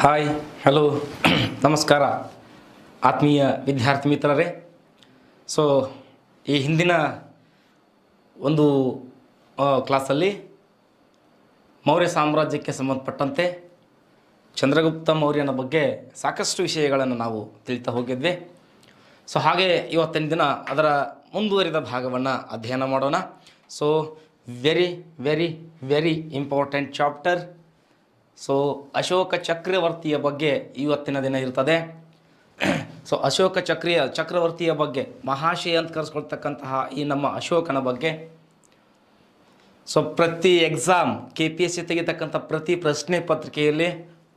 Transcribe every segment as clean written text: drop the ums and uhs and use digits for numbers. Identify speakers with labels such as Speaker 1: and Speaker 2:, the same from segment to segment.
Speaker 1: Hi hello ನಮಸ್ಕಾರ ಆತ್ಮೀಯ ವಿದ್ಯಾರ್ಥಿ ಮಿತ್ರರೇ. ಸೊ ಈ ಹಿಂದಿನ ಒಂದು ಕ್ಲಾಸಲ್ಲಿ ಮೌರ್ಯ ಸಾಮ್ರಾಜ್ಯಕ್ಕೆ ಸಂಬಂಧಪಟ್ಟಂತೆ ಚಂದ್ರಗುಪ್ತ ಮೌರ್ಯನ ಬಗ್ಗೆ ಸಾಕಷ್ಟು ವಿಷಯಗಳನ್ನು ನಾವು ತಿಳಿತಾ ಹೋಗಿದ್ವಿ. ಸೊ ಹಾಗೆ ಇವತ್ತಿನ ದಿನ ಅದರ ಮುಂದುವರಿದ ಭಾಗವನ್ನು ಅಧ್ಯಯನ ಮಾಡೋಣ. So very very very important chapter. So Ashoka ಚಕ್ರವರ್ತಿಯ ಬಗ್ಗೆ ಇವತ್ತಿನ ದಿನ ಇರ್ತದೆ. ಸೊ ಅಶೋಕ ಚಕ್ರವರ್ತಿಯ ಬಗ್ಗೆ ಮಹಾಶಯ ಅಂತ ಕರೆಸ್ಕೊಳ್ತಕ್ಕಂತಹ ಈ ನಮ್ಮ ಅಶೋಕನ ಬಗ್ಗೆ ಸೊ ಪ್ರತಿ ಎಕ್ಸಾಮ್ KPSC ತೆಗಿತಕ್ಕಂಥ ಪ್ರತಿ ಪ್ರಶ್ನೆ ಪತ್ರಿಕೆಯಲ್ಲಿ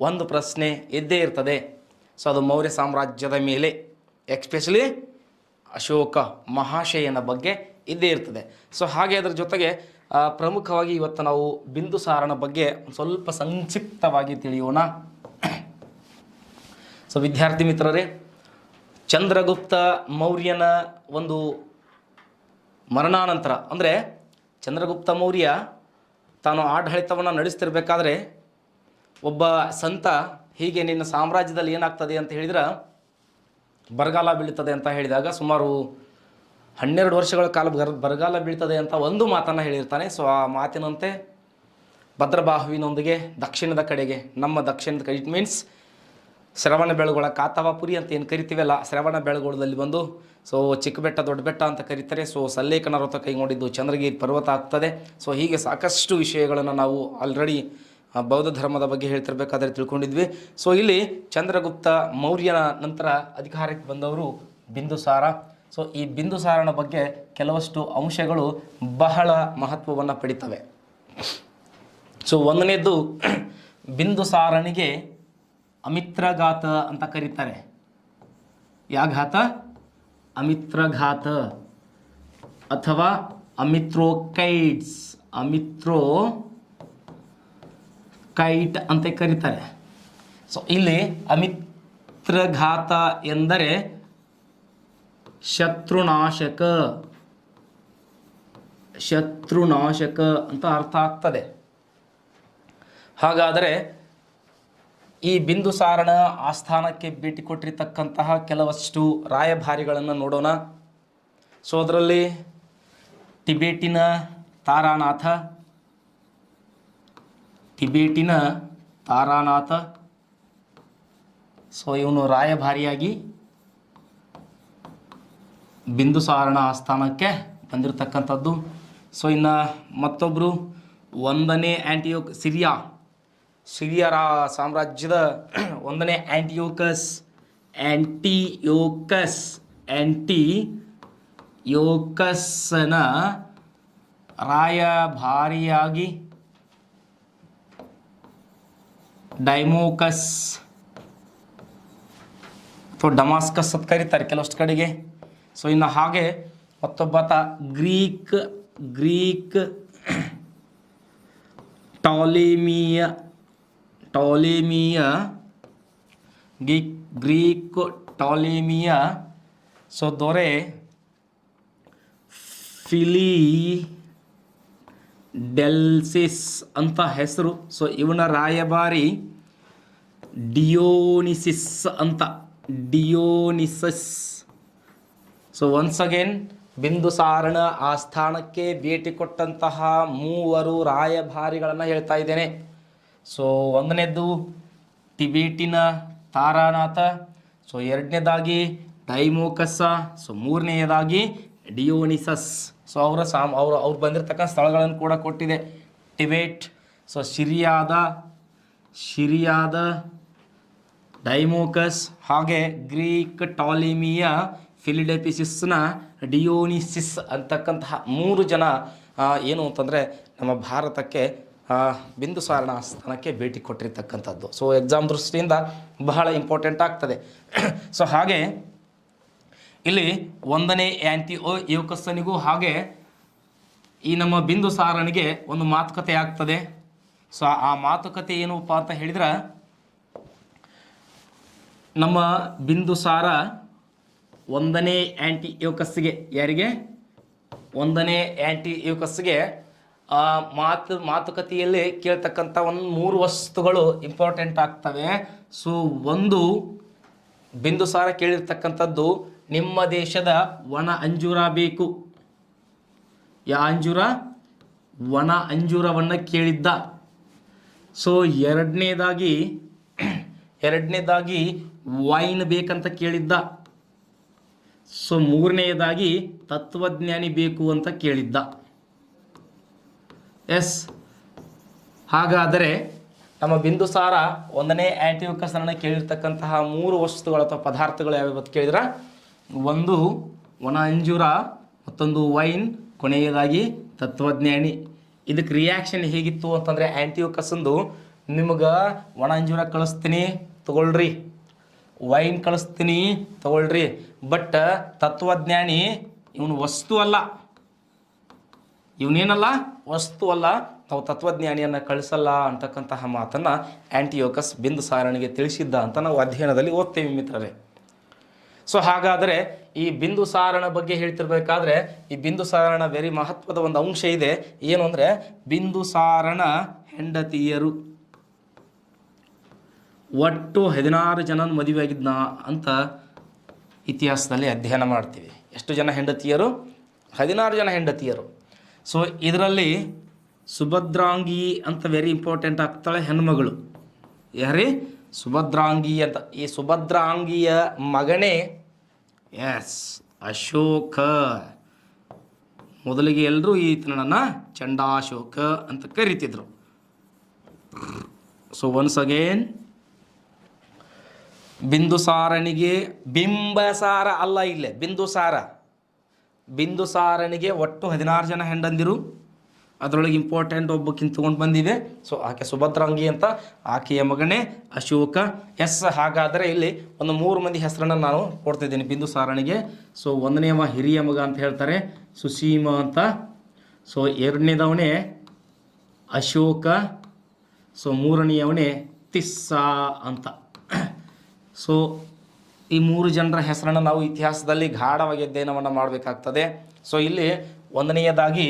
Speaker 1: ಒಂದು ಪ್ರಶ್ನೆ ಇದ್ದೇ ಇರ್ತದೆ. ಸೊ ಅದು ಮೌರ್ಯ ಸಾಮ್ರಾಜ್ಯದ ಮೇಲೆ, ಎಸ್ಪೆಷಲಿ ಅಶೋಕ ಮಹಾಶಯನ ಬಗ್ಗೆ ಇದ್ದೇ ಇರ್ತದೆ. ಸೊ ಹಾಗೆ ಅದರ ಜೊತೆಗೆ ಪ್ರಮುಖವಾಗಿ ಇವತ್ತು ನಾವು ಬಿಂದುಸಾರನ ಬಗ್ಗೆ ಸ್ವಲ್ಪ ಸಂಕ್ಷಿಪ್ತವಾಗಿ ತಿಳಿಯೋಣ. ಸೊ ವಿದ್ಯಾರ್ಥಿ ಮಿತ್ರರೇ, ಚಂದ್ರಗುಪ್ತ ಮೌರ್ಯನ ಒಂದು ಮರಣಾನಂತರ, ಅಂದರೆ ಚಂದ್ರಗುಪ್ತ ಮೌರ್ಯ ತಾನು ಆಡಳಿತವನ್ನು ನಡೆಸ್ತಿರ್ಬೇಕಾದ್ರೆ ಒಬ್ಬ ಸಂತ ಹೀಗೆ ನಿನ್ನ ಸಾಮ್ರಾಜ್ಯದಲ್ಲಿ ಏನಾಗ್ತದೆ ಅಂತ ಹೇಳಿದ್ರೆ ಬರಗಾಲ ಬೀಳ್ತದೆ ಅಂತ ಹೇಳಿದಾಗ ಸುಮಾರು 12 ವರ್ಷಗಳ ಕಾಲ ಬರಗಾಲ ಬೀಳ್ತದೆ ಅಂತ ಒಂದು ಮಾತನ್ನು ಹೇಳಿರ್ತಾನೆ. ಸೊ ಆ ಮಾತಿನಂತೆ ಭದ್ರಬಾಹುವಿನೊಂದಿಗೆ ದಕ್ಷಿಣದ ಕಡೆಗೆ, ನಮ್ಮ ದಕ್ಷಿಣದ ಕಡೆ, ಇಟ್ ಮೀನ್ಸ್ ಶ್ರವಣ ಬೆಳಗೊಳ, ಕಾತವಾಪುರಿ ಅಂತ ಏನು ಕರಿತೀವಲ್ಲ, ಶ್ರವಣ ಬೆಳಗೊಳದಲ್ಲಿ ಬಂದು ಸೊ ಚಿಕ್ಕ ಬೆಟ್ಟ ದೊಡ್ಡ ಬೆಟ್ಟ ಅಂತ ಕರೀತಾರೆ. ಸೊ ಸಲ್ಲೇಖನ ವ್ರತ ಕೈಗೊಂಡಿದ್ದು ಚಂದ್ರಗಿರಿ ಪರ್ವತ ಆಗ್ತದೆ. ಸೊ ಹೀಗೆ ಸಾಕಷ್ಟು ವಿಷಯಗಳನ್ನು ನಾವು ಆಲ್ರೆಡಿ ಬೌದ್ಧ ಧರ್ಮದ ಬಗ್ಗೆ ಹೇಳ್ತಿರ್ಬೇಕಾದ್ರೆ ತಿಳ್ಕೊಂಡಿದ್ವಿ. ಸೊ ಇಲ್ಲಿ ಚಂದ್ರಗುಪ್ತ ಮೌರ್ಯನ ನಂತರ ಅಧಿಕಾರಕ್ಕೆ ಬಂದವರು ಬಿಂದುಸಾರ. ಸೊ ಈ ಬಿಂದುಸಾರನ ಬಗ್ಗೆ ಕೆಲವಷ್ಟು ಅಂಶಗಳು ಬಹಳ ಮಹತ್ವವನ್ನು ಪಡಿತವೆ. ಸೊ ಒಂದನೇದ್ದು, ಬಿಂದುಸಾರನಿಗೆ ಅಮಿತ್ರಘಾತ ಅಂತ ಕರೀತಾರೆ. ಯಾಘಾತ? ಅಮಿತ್ರಘಾತ ಅಥವಾ ಅಮಿತ್ರೋಕೈಟ್ಸ್, ಅಮಿತ್ರೋಕೈಟ್ ಅಂತ ಕರೀತಾರೆ. ಸೊ ಇಲ್ಲಿ ಅಮಿತ್ರಘಾತ ಎಂದರೆ ಶತ್ರುನಾಶಕ ಅಂತ ಅರ್ಥ ಆಗ್ತದೆ. ಹಾಗಾದರೆ ಈ ಬಿಂದುಸಾರನ ಆಸ್ಥಾನಕ್ಕೆ ಭೇಟಿ ಕೊಟ್ಟಿರ್ತಕ್ಕಂತಹ ಕೆಲವಷ್ಟು ರಾಯಭಾರಿಗಳನ್ನು ನೋಡೋಣ. ಸೊ ಅದರಲ್ಲಿ ಟಿಬೇಟಿನ ತಾರಾನಾಥ, ಸೊ ಇವನು ರಾಯಭಾರಿಯಾಗಿ ಬಿಂದುಸಾರನ ಆಸ್ಥಾನಕ್ಕೆ ಬಂದಿರತಕ್ಕಂಥದ್ದು. ಸೊ ಇನ್ನು ಮತ್ತೊಬ್ಬರು 1ನೇ ಆಂಟಿಯೋಕ್, ಸಿರಿಯಾ ಸಾಮ್ರಾಜ್ಯದ 1ನೇ ಆಂಟಿಯೋಕಸ್ನ ರಾಯಭಾರಿಯಾಗಿ ಡೈಮೋಕಸ್ ಅಥವಾ ಡಮಾಸ್ಕಸ್ ಅಂತ ಕರೀತಾರೆ ಕೆಲವಷ್ಟು ಕಡೆಗೆ. ಸೊ ಇನ್ನು ಹಾಗೆ ಮತ್ತೊಬ್ಬಾತ ಗ್ರೀಕ್ ಟಾಲೆಮಿಯ ಸೊ ದೊರೆ ಫಿಲಿಡೆಲ್ಸಿಸ್ ಅಂತ ಹೆಸರು. ಸೊ ಇವನ ರಾಯಭಾರಿ ಡಿಯೋನಿಸಸ್. ಸೊ ಒನ್ಸ್ ಅಗೇನ್ ಬಿಂದುಸಾರನ ಆಸ್ಥಾನಕ್ಕೆ ಭೇಟಿ ಕೊಟ್ಟಂತಹ 3 ರಾಯಭಾರಿಗಳನ್ನು ಹೇಳ್ತಾ ಇದ್ದೇನೆ. ಸೊ 1ನೇದ್ದು ಟಿಬೇಟಿನ ತಾರಾನಾಥ, ಸೊ 2ನೇದಾಗಿ ಡೈಮೋಕಸ, ಸೊ 3ನೇದಾಗಿ ಡಿಯೋನಿಸಸ್. ಸೊ ಅವ್ರು ಬಂದಿರತಕ್ಕಂಥ ಸ್ಥಳಗಳನ್ನು ಕೂಡ ಕೊಟ್ಟಿದೆ. ಟಿಬೇಟ್, ಸೊ ಸಿರಿಯಾದ ಡೈಮೋಕಸ್, ಹಾಗೆ ಗ್ರೀಕ್ ಟಾಲೆಮಿಯ ಫಿಲಿಡೆಲ್ಫಿಯಸ್ನ ಡಿಯೋನಿಸಿಸ್ ಅಂತಕ್ಕಂತಹ 3 ಜನ ಏನು ಅಂತಂದರೆ ನಮ್ಮ ಭಾರತಕ್ಕೆ ಬಿಂದುಸಾರನ ಆಸ್ಥಾನಕ್ಕೆ ಭೇಟಿ ಕೊಟ್ಟಿರ್ತಕ್ಕಂಥದ್ದು. ಸೊ ಎಕ್ಸಾಮ್ ದೃಷ್ಟಿಯಿಂದ ಬಹಳ ಇಂಪಾರ್ಟೆಂಟ್ ಆಗ್ತದೆ. ಸೊ ಹಾಗೆ ಇಲ್ಲಿ 1ನೇ ಆಂಟಿಯೋಕಸ್ನಿಗೂ ಹಾಗೆ ಈ ನಮ್ಮ ಬಿಂದುಸಾರನಿಗೆ ಒಂದು ಮಾತುಕತೆ ಆಗ್ತದೆ. ಸೊ ಆ ಮಾತುಕತೆ ಏನಪ್ಪ ಅಂತ ಹೇಳಿದ್ರೆ, ನಮ್ಮ ಬಿಂದುಸಾರ 1ನೇ ಆಂಟಿಯೋಕಸ್ಗೆ, ಯಾರಿಗೆ? 1ನೇ ಆಂಟಿಯೋಕಸ್ಗೆ ಮಾತುಕತೆಯಲ್ಲಿ ಕೇಳ್ತಕ್ಕಂಥ ಒಂದು 3 ವಸ್ತುಗಳು ಇಂಪಾರ್ಟೆಂಟ್ ಆಗ್ತವೆ. ಸೊ ಒಂದು ಬಿಂದುಸಾರ ಕೇಳಿರ್ತಕ್ಕಂಥದ್ದು ನಿಮ್ಮ ದೇಶದ ಒಣ ಅಂಜೂರ ಬೇಕು. ಯಾ ಅಂಜೂರ? ಒಣ ಅಂಜೂರವನ್ನು ಕೇಳಿದ್ದ. ಸೊ ಎರಡನೇದಾಗಿ ವೈನ್ ಬೇಕಂತ ಕೇಳಿದ್ದ. ಸೊ ಮೂರನೆಯದಾಗಿ ತತ್ವಜ್ಞಾನಿ ಬೇಕು ಅಂತ ಕೇಳಿದ್ದ. ಎಸ್, ಹಾಗಾದರೆ ನಮ್ಮ ಬಿಂದುಸಾರ 1ನೇ ಆ್ಯಂಟಿಯೋಕಸನ್ನು ಕೇಳಿರ್ತಕ್ಕಂತಹ 3 ವಸ್ತುಗಳು ಅಥವಾ ಪದಾರ್ಥಗಳು ಯಾವ್ಯಾವ ಕೇಳಿದ್ರೆ, ಒಂದು ಒಣ ಅಂಜೂರ, ಮತ್ತೊಂದು ವೈನ್, ಕೊನೆಯದಾಗಿ ತತ್ವಜ್ಞಾನಿ. ಇದಕ್ಕೆ ರಿಯಾಕ್ಷನ್ ಹೇಗಿತ್ತು ಅಂತಂದರೆ, ಆ್ಯಂಟಿಯೋಕಸಂದು ನಿಮ್ಗೆ ಒಣ ಅಂಜೂರ ಕಳಿಸ್ತೀನಿ ತಗೊಳ್ರಿ, ವೈನ್ ಕಳಿಸ್ತೀನಿ ತಗೊಳ್ರಿ, ಬಟ್ ತತ್ವಜ್ಞಾನಿ ಇವನು ವಸ್ತು ಅಲ್ಲ, ಇವನೇನಲ್ಲ ವಸ್ತು ಅಲ್ಲ, ನಾವು ತತ್ವಜ್ಞಾನಿಯನ್ನು ಕಳಿಸಲ್ಲ ಅಂತಕ್ಕಂತಹ ಮಾತನ್ನು ಆ್ಯಂಟಿಯೋಕಸ್ ಬಿಂದುಸಾರನಿಗೆ ತಿಳಿಸಿದ್ದ ಅಂತ ನಾವು ಅಧ್ಯಯನದಲ್ಲಿ ಓದ್ತೇವೆ ಮಿತ್ರರೇ. ಸೊ ಹಾಗಾದರೆ ಈ ಬಿಂದುಸಾರನ ಬಗ್ಗೆ ಹೇಳ್ತಿರ್ಬೇಕಾದ್ರೆ, ಈ ಬಿಂದುಸಾರನ ವೆರಿ ಮಹತ್ವದ ಒಂದು ಅಂಶ ಇದೆ. ಏನು ಅಂದರೆ, ಬಿಂದುಸಾರನ ಹೆಂಡತಿಯರು ಒಟ್ಟು 16 ಜನ ಮದುವೆ ಆಗಿದ್ನ ಅಂತ ಇತಿಹಾಸದಲ್ಲಿ ಅಧ್ಯಯನ ಮಾಡ್ತೀವಿ. ಎಷ್ಟು ಜನ ಹೆಂಡತಿಯರು? 16 ಜನ ಹೆಂಡತಿಯರು. ಸೊ ಇದರಲ್ಲಿ ಸುಭದ್ರಾಂಗಿ ಅಂತ ವೆರಿ ಇಂಪಾರ್ಟೆಂಟ್ ಆಗ್ತಾಳೆ ಹೆಣ್ಮಗಳು. ಯಾರೇ? ಸುಭದ್ರಾಂಗಿ ಅಂತ. ಈ ಸುಭದ್ರಾಂಗಿಯ ಮಗನೇ ಅಶೋಕ. ಮೊದಲಿಗೆ ಎಲ್ಲರೂ ಈತನನ್ನು ಚಂಡಾಶೋಕ ಅಂತ ಕರೀತಿದ್ರು. ಸೊ ಒನ್ಸ್ ಅಗೇನ್, ಬಿಂದುಸಾರನಿಗೆ ಬಿಂಬಸಾರ ಅಲ್ಲ, ಇಲ್ಲೇ ಬಿಂದುಸಾರನಿಗೆ ಒಟ್ಟು 16 ಜನ ಹೆಂಡಂದಿರು. ಅದರೊಳಗೆ ಇಂಪಾರ್ಟೆಂಟ್ ಒಬ್ಬಕ್ಕಿಂತ ತೊಗೊಂಡು ಬಂದಿದೆ. ಸೊ ಆಕೆ ಸುಭದ್ರಾಂಗಿ ಅಂತ, ಆಕೆಯ ಮಗನೇ ಅಶೋಕ. ಎಸ್, ಹಾಗಾದರೆ ಇಲ್ಲಿ ಒಂದು 3 ಮಂದಿ ಹೆಸರನ್ನು ನಾನು ಕೊಡ್ತಿದ್ದೀನಿ ಬಿಂದುಸಾರನಿಗೆ. ಸೊ 1ನೇವ ಹಿರಿಯ ಮಗ ಅಂತ ಹೇಳ್ತಾರೆ, ಸುಸೀಮ ಅಂತ. ಸೊ 2ನೇದವನೇ ಅಶೋಕ. ಸೊ 3ನೇಯವನೇ ತಿಸ್ಸಾ ಅಂತ. ಸೊ ಈ 3 ಜನರ ಹೆಸರನ್ನು ನಾವು ಇತಿಹಾಸದಲ್ಲಿ ಗಾಢವಾಗಿ ಅಧ್ಯಯನವನ್ನು ಮಾಡಬೇಕಾಗ್ತದೆ. ಸೊ ಇಲ್ಲಿ 1ನೇಯದಾಗಿ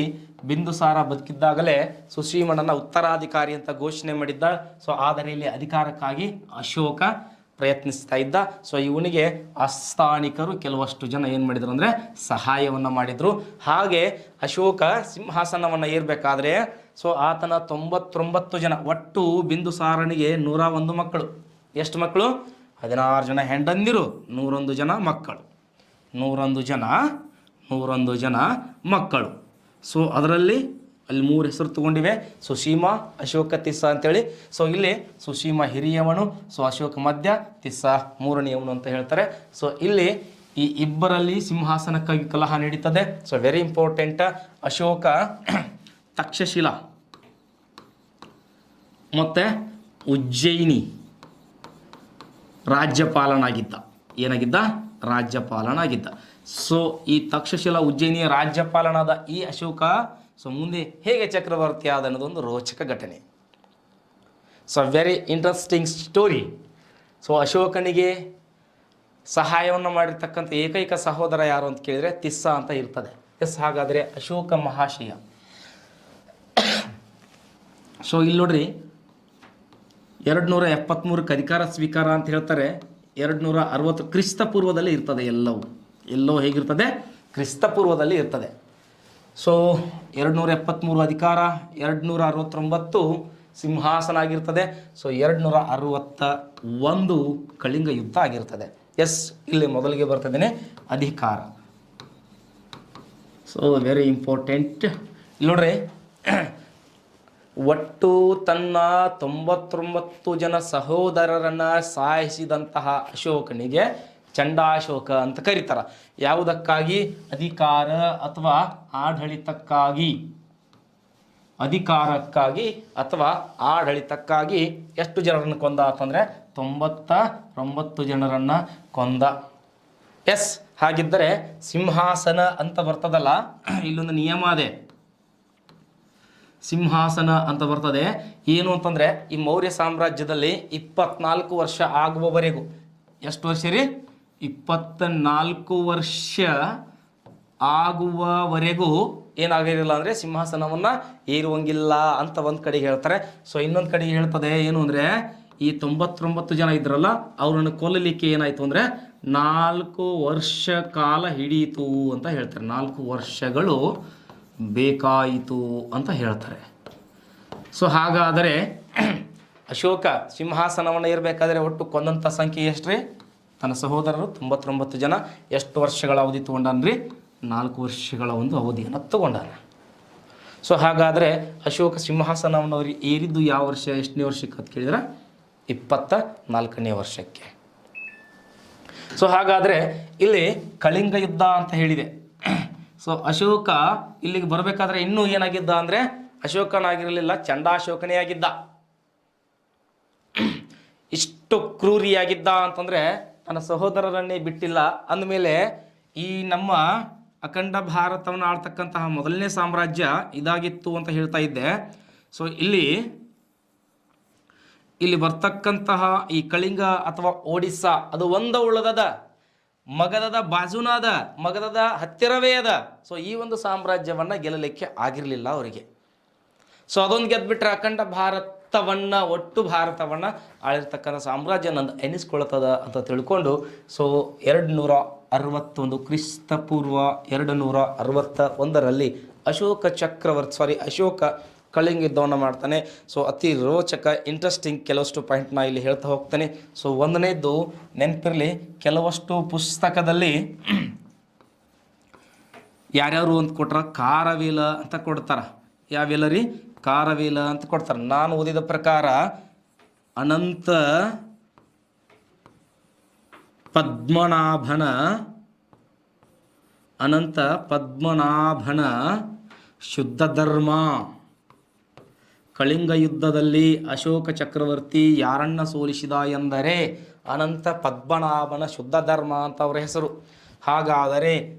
Speaker 1: ಬಿಂದುಸಾರ ಬದುಕಿದ್ದಾಗಲೇ ಸುಸೀಮನನ್ನು ಉತ್ತರಾಧಿಕಾರಿ ಅಂತ ಘೋಷಣೆ ಮಾಡಿದ್ದ. ಸೊ ಆದರೆ ಇಲ್ಲಿ ಅಧಿಕಾರಕ್ಕಾಗಿ ಅಶೋಕ ಪ್ರಯತ್ನಿಸ್ತಾ ಇದ್ದ. ಸೊ ಇವನಿಗೆ ಅಸ್ಥಾನಿಕರು ಕೆಲವಷ್ಟು ಜನ ಏನು ಮಾಡಿದರು ಅಂದರೆ ಸಹಾಯವನ್ನು ಮಾಡಿದರು. ಹಾಗೆ ಅಶೋಕ ಸಿಂಹಾಸನವನ್ನು ಏರಬೇಕಾದ್ರೆ ಸೊ ಆತನ 99 ಜನ, ಒಟ್ಟು ಬಿಂದುಸಾರನಿಗೆ 101 ಮಕ್ಕಳು. ಎಷ್ಟು ಮಕ್ಕಳು? 16 ಜನ ಹೆಂಡಂದಿರು, 101 ಜನ ಮಕ್ಕಳು. 101 ಜನ ಮಕ್ಕಳು. ಸೊ ಅದರಲ್ಲಿ ಅಲ್ಲಿ 3 ಹೆಸರು ತಗೊಂಡಿವೆ, ಸುಸೀಮ, ಅಶೋಕ, ತಿಸ್ಸಾ ಅಂತೇಳಿ. ಸೊ ಇಲ್ಲಿ ಸುಸೀಮ ಹಿರಿಯವನು, ಸೊ ಅಶೋಕ ಮಧ್ಯ, ತಿಸ್ಸಾ 3ನೇಯವನು ಅಂತ ಹೇಳ್ತಾರೆ. ಸೊ ಇಲ್ಲಿ ಈ ಇಬ್ಬರಲ್ಲಿ ಸಿಂಹಾಸನಕ್ಕಾಗಿ ಕಲಹ ನಡೀತದೆ. So very important. Ashoka Takshashila ಮತ್ತು ಉಜ್ಜಯಿನಿ ರಾಜ್ಯಪಾಲನಾಗಿದ್ದ. ಏನಾಗಿದ್ದ? ರಾಜ್ಯಪಾಲನಾಗಿದ್ದ. ಸೊ ಈ ತಕ್ಷಶಿಲಾ ಉಜ್ಜಯಿನಿಯ ರಾಜ್ಯಪಾಲನಾದ ಈ ಅಶೋಕ ಸೊ ಮುಂದೆ ಹೇಗೆ ಚಕ್ರವರ್ತಿ ಆದ ಅನ್ನೋದೊಂದು ರೋಚಕ ಘಟನೆ. So very interesting story. So ಅಶೋಕನಿಗೆ ಸಹಾಯವನ್ನು ಮಾಡಿರ್ತಕ್ಕಂಥ ಏಕೈಕ ಸಹೋದರ ಯಾರು ಅಂತ ಕೇಳಿದರೆ ತಿಸ್ಸಾ ಅಂತ ಇರ್ತದೆ. ಎಸ್, ಹಾಗಾದರೆ ಅಶೋಕ ಮಹಾಶಯ. ಸೊ ಇಲ್ಲಿ ನೋಡ್ರಿ, 273 ಅಧಿಕಾರ ಸ್ವೀಕಾರ ಅಂತ ಹೇಳ್ತಾರೆ. 260 ಕ್ರಿಸ್ತ ಪೂರ್ವದಲ್ಲಿ ಇರ್ತದೆ. ಎಲ್ಲೋ ಹೇಗಿರ್ತದೆ? ಕ್ರಿಸ್ತ ಪೂರ್ವದಲ್ಲಿ ಇರ್ತದೆ. ಸೊ 273 ಅಧಿಕಾರ, 269 ಸಿಂಹಾಸನ ಆಗಿರ್ತದೆ. ಸೊ 261 ಕಳಿಂಗ ಯುದ್ಧ ಆಗಿರ್ತದೆ. ಎಸ್, ಇಲ್ಲಿ ಮೊದಲಿಗೆ ಬರ್ತಿದ್ದೇನೆ ಅಧಿಕಾರ. So very important. ಇಲ್ಲಿ ನೋಡ್ರಿ, ಒಟ್ಟು ತನ್ನ 99 ಜನ ಸಹೋದರರನ್ನು ಸಾಯಿಸಿದಂತಹ ಅಶೋಕನಿಗೆ ಚಂಡಾಶೋಕ ಅಂತ ಕರೀತಾರೆ. ಯಾವುದಕ್ಕಾಗಿ? ಅಧಿಕಾರ ಅಥವಾ ಆಡಳಿತಕ್ಕಾಗಿ. ಅಧಿಕಾರಕ್ಕಾಗಿ ಅಥವಾ ಆಡಳಿತಕ್ಕಾಗಿ ಎಷ್ಟು ಜನರನ್ನು ಕೊಂದ ಅಂತಂದರೆ 99 ಜನರನ್ನು ಕೊಂದ. ಎಸ್, ಹಾಗಿದ್ದರೆ ಸಿಂಹಾಸನ ಅಂತ ಬರ್ತದಲ್ಲ, ಇಲ್ಲೊಂದು ನಿಯಮ ಇದೆ. ಸಿಂಹಾಸನ ಅಂತ ಬರ್ತದೆ. ಏನು ಅಂತಂದರೆ, ಈ ಮೌರ್ಯ ಸಾಮ್ರಾಜ್ಯದಲ್ಲಿ 24 ವರ್ಷ ಆಗುವವರೆಗೂ, ಎಷ್ಟು ವರ್ಷ ರೀ? 24 ವರ್ಷ ಆಗುವವರೆಗೂ ಏನಾಗಿರಲಿಲ್ಲ ಅಂದರೆ ಸಿಂಹಾಸನವನ್ನು ಏರುವಂಗಿಲ್ಲ ಅಂತ ಒಂದು ಕಡೆಗೆ ಹೇಳ್ತಾರೆ. ಸೊ ಇನ್ನೊಂದು ಕಡೆಗೆ ಹೇಳ್ತದೆ ಏನು ಅಂದರೆ ಈ 99 ಜನ ಇದ್ರಲ್ಲ ಅವ್ರನ್ನ ಕೊಲ್ಲಲಿಕ್ಕೆ ಏನಾಯಿತು ಅಂದರೆ 4 ವರ್ಷ ಕಾಲ ಹಿಡಿಯಿತು ಅಂತ ಹೇಳ್ತಾರೆ. 4 ವರ್ಷಗಳು ಬೇಕಾಯಿತು ಅಂತ ಹೇಳ್ತಾರೆ. ಸೊ ಹಾಗಾದರೆ ಅಶೋಕ ಸಿಂಹಾಸನವನ್ನು ಏರಬೇಕಾದ್ರೆ ಒಟ್ಟು ಕೊಂದಂಥ ಸಂಖ್ಯೆ ಎಷ್ಟು ರೀ? ತನ್ನ ಸಹೋದರರು 99 ಜನ. ಎಷ್ಟು ವರ್ಷಗಳ ಅವಧಿ ತೊಗೊಂಡಾನ್ರಿ? 4 ವರ್ಷಗಳ ಒಂದು ಅವಧಿಯನ್ನು ತಗೊಂಡಾನ. ಸೊ ಹಾಗಾದರೆ ಅಶೋಕ ಸಿಂಹಾಸನವನ್ನು ಏರಿದ್ದು ಯಾವ ವರ್ಷ, ಎಷ್ಟನೇ ವರ್ಷಕ್ಕೆ ಅಂತ ಕೇಳಿದ್ರೆ 24ನೇ ವರ್ಷಕ್ಕೆ. ಸೊ ಹಾಗಾದರೆ ಇಲ್ಲಿ ಕಳಿಂಗ ಯುದ್ಧ ಅಂತ ಹೇಳಿದೆ. ಸೊ ಅಶೋಕ ಇಲ್ಲಿಗೆ ಬರಬೇಕಾದ್ರೆ ಇನ್ನೂ ಏನಾಗಿದ್ದ ಅಂದರೆ ಅಶೋಕನಾಗಿರಲಿಲ್ಲ, ಚಂಡಾಶೋಕನೇ ಆಗಿದ್ದ. ಇಷ್ಟು ಕ್ರೂರಿಯಾಗಿದ್ದ ಅಂತಂದರೆ ತನ್ನ ಸಹೋದರರನ್ನೇ ಬಿಟ್ಟಿಲ್ಲ. ಅಂದಮೇಲೆ ಈ ನಮ್ಮ ಅಖಂಡ ಭಾರತವನ್ನು ಆಳ್ತಕ್ಕಂತಹ ಮೊದಲನೇ ಸಾಮ್ರಾಜ್ಯ ಇದಾಗಿತ್ತು ಅಂತ ಹೇಳ್ತಾ ಇದ್ದೆ. ಸೊ ಇಲ್ಲಿ ಬರ್ತಕ್ಕಂತಹ ಈ ಕಳಿಂಗ ಅಥವಾ ಒಡಿಸ್ಸಾ ಅದು ಒಂದು ಉಳ್ಳದದ, ಮಗಧದ ಬಾಜುನಾದ, ಮಗಧದ ಹತ್ತಿರವೇ ಅದ. ಸೊ ಈ ಒಂದು ಸಾಮ್ರಾಜ್ಯವನ್ನು ಗೆಲ್ಲಲಿಕ್ಕೆ ಆಗಿರಲಿಲ್ಲ ಅವರಿಗೆ. ಸೊ ಅದೊಂದು ಗೆದ್ದುಬಿಟ್ರೆ ಅಖಂಡ ಭಾರತವನ್ನು, ಒಟ್ಟು ಭಾರತವನ್ನು ಆಳಿರ್ತಕ್ಕಂಥ ಸಾಮ್ರಾಜ್ಯ ನಂದು ಎನಿಸ್ಕೊಳ್ತದ ಅಂತ ತಿಳ್ಕೊಂಡು ಸೊ 261 ಕ್ರಿಸ್ತಪೂರ್ವ 261ರಲ್ಲಿ ಅಶೋಕ ಕಳಿಂಗ ಯುದ್ಧವನ್ನು ಮಾಡ್ತಾನೆ. ಸೊ ಅತಿ ರೋಚಕ ಇಂಟ್ರೆಸ್ಟಿಂಗ್ ಕೆಲವಷ್ಟು ಪಾಯಿಂಟ್ನ ಇಲ್ಲಿ ಹೇಳ್ತಾ ಹೋಗ್ತಾನೆ. ಸೊ ಒಂದನೇದ್ದು ನೆನಪಿರಲಿ, ಕೆಲವಷ್ಟು ಪುಸ್ತಕದಲ್ಲಿ ಯಾರ್ಯಾರು ಅಂತ ಕೊಟ್ರ ಕಾರವೇಲ ಅಂತ ಕೊಡ್ತಾರೆ. ಯಾವೆಲ್ಲ ರೀ? ಕಾರವೇಲ ಅಂತ ಕೊಡ್ತಾರೆ. ನಾನು ಓದಿದ ಪ್ರಕಾರ ಅನಂತ ಪದ್ಮನಾಭನ ಶುದ್ಧ ಧರ್ಮ, ಕಳಿಂಗ ಯುದ್ಧದಲ್ಲಿ ಅಶೋಕ ಚಕ್ರವರ್ತಿ ಯಾರನ್ನ ಸೋಲಿಸಿದ ಎಂದರೆ ಅನಂತ ಪದ್ಮನಾಭನ ಶುದ್ಧ ಧರ್ಮ ಅಂತ ಅವರ ಹೆಸರು. ಹಾಗಾದರೆ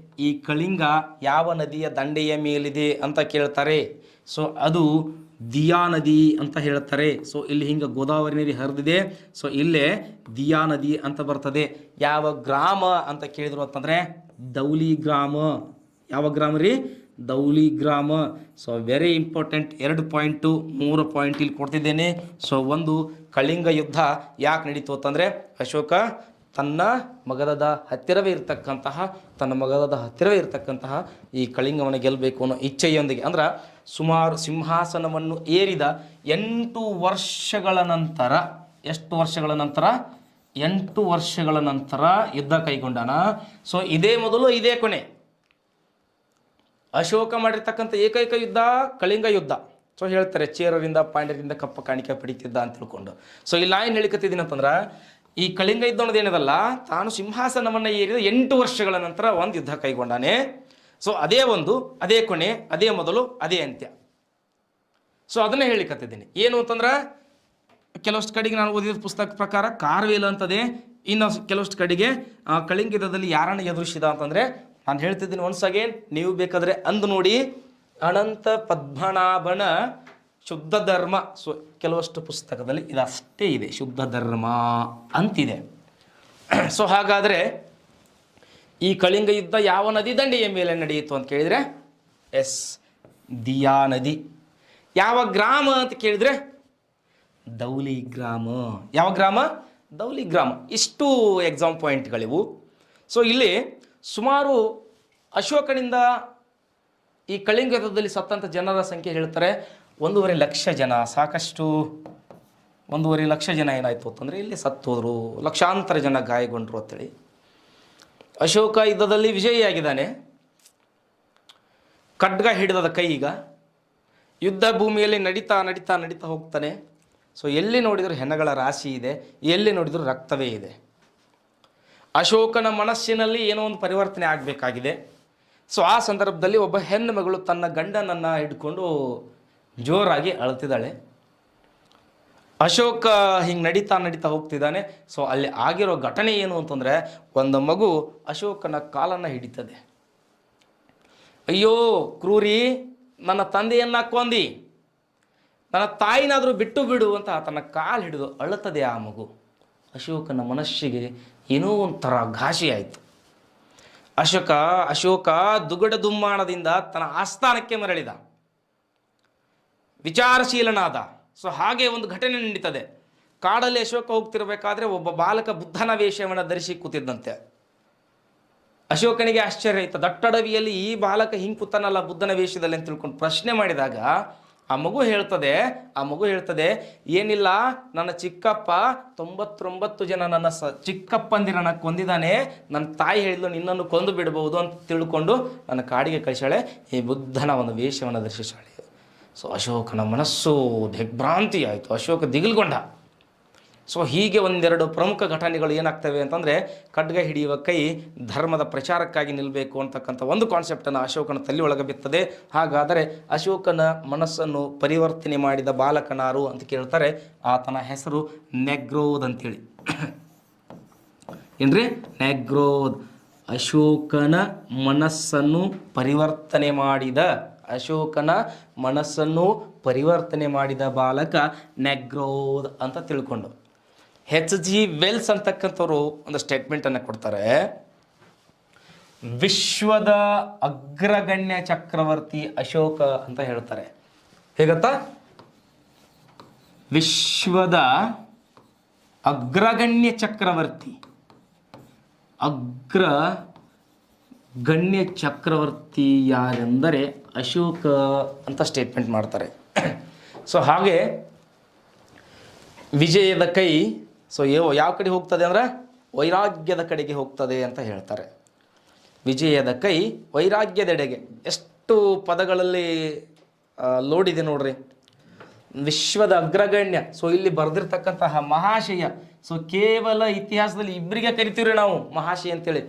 Speaker 1: ಈ ಕಳಿಂಗ ಯಾವ ನದಿಯ ದಂಡೆಯ ಮೇಲಿದೆ ಅಂತ ಕೇಳ್ತಾರೆ. ಸೊ ಅದು ದಿಯಾ ನದಿ ಅಂತ ಹೇಳ್ತಾರೆ. ಸೊ ಇಲ್ಲಿ ಹಿಂಗೆ ಗೋದಾವರಿ ನದಿ ಹರಿದಿದೆ. ಸೊ ಇಲ್ಲೇ ದಿಯಾ ನದಿ ಅಂತ ಬರ್ತದೆ. ಯಾವ ಗ್ರಾಮ ಅಂತ ಕೇಳಿದ್ರು ಅಂತಂದರೆ ದೌಲಿ ಗ್ರಾಮ. ಯಾವ ಗ್ರಾಮ ರೀ? ದೌಲಿ ಗ್ರಾಮ. So very important. 2 point 3 point ಇಲ್ಲಿ ಕೊಡ್ತಿದ್ದೇನೆ. ಸೊ ಒಂದು, ಕಳಿಂಗ ಯುದ್ಧ ಯಾಕೆ ನಡೀತು ಅಂತಂದರೆ ಅಶೋಕ ತನ್ನ ಮಗಧದ ಹತ್ತಿರವೇ ಇರತಕ್ಕಂತಹ ಈ ಕಳಿಂಗವನ್ನು ಗೆಲ್ಲಬೇಕು ಅನ್ನೋ ಇಚ್ಛೆಯೊಂದಿಗೆ, ಅಂದ್ರೆ ಸುಮಾರು ಸಿಂಹಾಸನವನ್ನು ಏರಿದ 8 ವರ್ಷಗಳ ನಂತರ, ಎಷ್ಟು ವರ್ಷಗಳ ನಂತರ? 8 ವರ್ಷಗಳ ನಂತರ ಯುದ್ಧ ಕೈಗೊಂಡಾನ. ಸೊ ಇದೇ ಮೊದಲು ಇದೇ ಕೊನೆ. ಅಶೋಕ ಮಾಡಿರ್ತಕ್ಕಂಥ ಏಕೈಕ ಯುದ್ಧ ಕಳಿಂಗ ಯುದ್ಧ. ಸೊ ಹೇಳ್ತಾರೆ ಚೇರರಿಂದ ಪಾಂಡ್ಯರಿಂದ ಕಪ್ಪ ಕಾಣಿಕೆ ಪಡಿತಿದ್ದ ಅಂತ ತಿಳ್ಕೊಂಡು. ಸೊ ಇಲ್ಲಿ ಏನು ಹೇಳಿಕತ್ತಿದ್ದೀನಿ ಅಂತಂದ್ರೆ ಈ ಕಳಿಂಗ ಯುದ್ಧ ಅನ್ನೋದು ಏನದಲ್ಲ, ತಾನು ಸಿಂಹಾಸನವನ್ನು ಏರಿದ 8 ವರ್ಷಗಳ ನಂತರ ಒಂದು ಯುದ್ಧ ಕೈಗೊಂಡಾನೆ. ಸೊ ಅದೇ ಒಂದು, ಅದೇ ಕೊನೆ, ಅದೇ ಮೊದಲು, ಅದೇ ಅಂತ್ಯ. ಸೊ ಅದನ್ನೇ ಹೇಳಿಕತ್ತಿದ್ದೀನಿ. ಏನು ಅಂತಂದ್ರೆ ಕೆಲವಷ್ಟು ಕಡೆಗೆ ನಾನು ಓದಿದ ಪುಸ್ತಕ ಪ್ರಕಾರ ಕಾರವೇಲ ಅಂತದೆ. ಇನ್ನು ಕೆಲವಷ್ಟು ಕಡೆಗೆ ಕಳಿಂಗ ಯುದ್ಧದಲ್ಲಿ ಯಾರನ್ನು ಎದುರಿಸಿದ ಅಂತಂದರೆ ನಾನು ಹೇಳ್ತಿದ್ದೀನಿ ಒನ್ಸ್ ಅಗೇನ್, ನೀವು ಬೇಕಾದರೆ ಅಂದು ನೋಡಿ, ಅನಂತ ಪದ್ಮನಾಭನ ಶುದ್ಧ ಧರ್ಮ. ಸೊ ಕೆಲವಷ್ಟು ಪುಸ್ತಕದಲ್ಲಿ ಇದಷ್ಟೇ ಇದೆ, ಶುದ್ಧ ಧರ್ಮ ಅಂತಿದೆ. ಸೊ ಹಾಗಾದರೆ ಈ ಕಳಿಂಗ ಯುದ್ಧ ಯಾವ ನದಿ ದಂಡೆಯ ಮೇಲೆ ನಡೆಯಿತು ಅಂತ ಕೇಳಿದರೆ ದಿಯಾ ನದಿ. ಯಾವ ಗ್ರಾಮ ಅಂತ ಕೇಳಿದರೆ ದೌಲಿ ಗ್ರಾಮ. ಯಾವ ಗ್ರಾಮ? ದೌಲಿ ಗ್ರಾಮ. ಇಷ್ಟು ಎಕ್ಸಾಮ್ ಪಾಯಿಂಟ್ಗಳಿವು. ಸೊ ಇಲ್ಲಿ ಸುಮಾರು ಅಶೋಕನಿಂದ ಈ ಕಳಿಂಗ ಯುದ್ಧದಲ್ಲಿ ಸತ್ತಂಥ ಜನರ ಸಂಖ್ಯೆ ಹೇಳ್ತಾರೆ 1.5 ಲಕ್ಷ ಜನ. ಸಾಕಷ್ಟು 1.5 ಲಕ್ಷ ಜನ ಏನಾಯಿತು ಅಂತಂದರೆ ಇಲ್ಲಿ ಸತ್ತೋದ್ರು, ಲಕ್ಷಾಂತರ ಜನ ಗಾಯಗೊಂಡ್ರು ಅಂತೇಳಿ. ಅಶೋಕ ಯುದ್ಧದಲ್ಲಿ ವಿಜಯಿಯಾಗಿದ್ದಾನೆ. ಖಡ್ಗ ಹಿಡಿದ ಕೈ ಈಗ ಯುದ್ಧ ಭೂಮಿಯಲ್ಲಿ ನಡೀತಾ ಹೋಗ್ತಾನೆ. ಸೊ ಎಲ್ಲಿ ನೋಡಿದರೂ ಹೆಣಗಳ ರಾಶಿ ಇದೆ, ಎಲ್ಲಿ ನೋಡಿದರೂ ರಕ್ತವೇ ಇದೆ. ಅಶೋಕನ ಮನಸ್ಸಿನಲ್ಲಿ ಏನೋ ಒಂದು ಪರಿವರ್ತನೆ ಆಗಬೇಕಾಗಿದೆ. ಸೊ ಆ ಸಂದರ್ಭದಲ್ಲಿ ಒಬ್ಬ ಹೆಣ್ಣು ಮಗಳು ತನ್ನ ಗಂಡನನ್ನು ಹಿಡ್ಕೊಂಡು ಜೋರಾಗಿ ಅಳ್ತಿದ್ದಾಳೆ. ಅಶೋಕ ಹಿಂಗೆ ನಡೀತಾ ಹೋಗ್ತಿದ್ದಾನೆ. ಸೊ ಅಲ್ಲಿ ಆಗಿರೋ ಘಟನೆ ಏನು ಅಂತಂದರೆ, ಒಂದು ಮಗು ಅಶೋಕನ ಕಾಲನ್ನು ಹಿಡಿತದೆ. ಅಯ್ಯೋ ಕ್ರೂರಿ, ನನ್ನ ತಂದೆಯನ್ನು ಕೊಂದಿ, ನನ್ನ ತಾಯಿನಾದರೂ ಬಿಟ್ಟು ಬಿಡು ಅಂತ ತನ್ನ ಕಾಲು ಹಿಡಿದು ಅಳುತ್ತದೆ ಆ ಮಗು. ಅಶೋಕನ ಮನಸ್ಸಿಗೆ ಏನೋ ಒಂಥರ ಘಾಸಿ ಆಯಿತು. ಅಶೋಕ ದುಗಡ ದುಮ್ಮಾಣದಿಂದ ತನ್ನ ಆಸ್ಥಾನಕ್ಕೆ ಮರಳಿದ, ವಿಚಾರಶೀಲನಾದ. ಸೊ ಹಾಗೆ ಒಂದು ಘಟನೆ ನಡೀತದೆ. ಕಾಡಲ್ಲಿ ಅಶೋಕ ಹೋಗ್ತಿರ್ಬೇಕಾದ್ರೆ ಒಬ್ಬ ಬಾಲಕ ಬುದ್ಧನ ವೇಷವನ್ನು ಧರಿಸಿ ಕೂತಿದ್ದಂತೆ. ಅಶೋಕನಿಗೆ ಆಶ್ಚರ್ಯ ಆಯಿತು, ದಟ್ಟಡವಿಯಲ್ಲಿ ಈ ಬಾಲಕ ಹಿಂಗೆ ಕೂತಾನಲ್ಲ ಬುದ್ಧನ ವೇಷದಲ್ಲಿ ಅಂತ ತಿಳ್ಕೊಂಡು ಪ್ರಶ್ನೆ ಮಾಡಿದಾಗ ಆ ಮಗು ಹೇಳ್ತದೆ, ಏನಿಲ್ಲ, ನನ್ನ ಚಿಕ್ಕಪ್ಪ 99 ಜನ ನನ್ನ ಚಿಕ್ಕಪ್ಪಂದಿರನ್ನ ಕೊಂದಿದ್ದಾನೆ, ನನ್ನ ತಾಯಿ ಹೇಳಿದ್ಲು ನಿನ್ನನ್ನು ಕೊಂದು ಬಿಡಬಹುದು ಅಂತ ತಿಳ್ಕೊಂಡು ನನ್ನ ಕಾಡಿಗೆ ಕಳಿಸಾಳೆ, ಈ ಬುದ್ಧನ ಒಂದು ವೇಷವನ್ನು ಧರಿಸಿಸಾಳೆ. ಸೊ ಅಶೋಕನ ಮನಸ್ಸು ದಿಗ್ಭ್ರಾಂತಿ ಆಯಿತು, ಅಶೋಕ ದಿಗಿಲ್ಗೊಂಡ. ಸೊ ಹೀಗೆ ಒಂದೆರಡು ಪ್ರಮುಖ ಘಟನೆಗಳು ಏನಾಗ್ತವೆ ಅಂತಂದರೆ, ಖಡ್ಗ ಹಿಡಿಯುವ ಕೈ ಧರ್ಮದ ಪ್ರಚಾರಕ್ಕಾಗಿ ನಿಲ್ಲಬೇಕು ಅಂತಕ್ಕಂಥ ಒಂದು ಕಾನ್ಸೆಪ್ಟನ್ನು ಅಶೋಕನ ತಲೆ ಒಳಗೆ ಬಿತ್ತದೆ. ಹಾಗಾದರೆ ಅಶೋಕನ ಮನಸ್ಸನ್ನು ಪರಿವರ್ತನೆ ಮಾಡಿದ ಬಾಲಕನಾರು ಅಂತ ಕೇಳ್ತಾರೆ. ಆತನ ಹೆಸರು ನೆಗ್ರೋದ್ ಅಂತೇಳಿ. ಏನ್ರಿ? ನೆಗ್ರೋದ್. ಅಶೋಕನ ಮನಸ್ಸನ್ನು ಪರಿವರ್ತನೆ ಮಾಡಿದ ಬಾಲಕ ನೆಗ್ರೋದ್ ಅಂತ ತಿಳ್ಕೊಂಡು H.G. ವೆಲ್ಸ್ ಅಂತಕ್ಕಂಥವ್ರು ಒಂದು ಸ್ಟೇಟ್ಮೆಂಟನ್ನು ಕೊಡ್ತಾರೆ. ವಿಶ್ವದ ಅಗ್ರಗಣ್ಯ ಚಕ್ರವರ್ತಿ ಅಶೋಕ ಅಂತ ಹೇಳ್ತಾರೆ. ಹೇಗತ್ತಾ? ವಿಶ್ವದ ಅಗ್ರಗಣ್ಯ ಚಕ್ರವರ್ತಿ ಯಾರೆಂದರೆ ಅಶೋಕ ಅಂತ ಸ್ಟೇಟ್ಮೆಂಟ್ ಮಾಡ್ತಾರೆ. ಸೊ ಹಾಗೆ ವಿಜಯದ ಕೈ ಯಾವ ಕಡೆ ಹೋಗ್ತದೆ ಅಂದರೆ ವೈರಾಗ್ಯದ ಕಡೆಗೆ ಹೋಗ್ತದೆ ಅಂತ ಹೇಳ್ತಾರೆ. ವಿಜಯದ ಕೈ ವೈರಾಗ್ಯದೆಡೆಗೆ. ಎಷ್ಟು ಪದಗಳಲ್ಲಿ ಲೋಡಿದೆ ನೋಡ್ರಿ. ವಿಶ್ವದ ಅಗ್ರಗಣ್ಯ. ಸೊ ಇಲ್ಲಿ ಬರೆದಿರ್ತಕ್ಕಂತಹ ಮಹಾಶಯ. ಸೊ ಕೇವಲ ಇತಿಹಾಸದಲ್ಲಿ ಇಬ್ಬರಿಗೆ ಕರಿತೀವ್ರಿ ನಾವು ಮಹಾಶಯ ಅಂತೇಳಿ.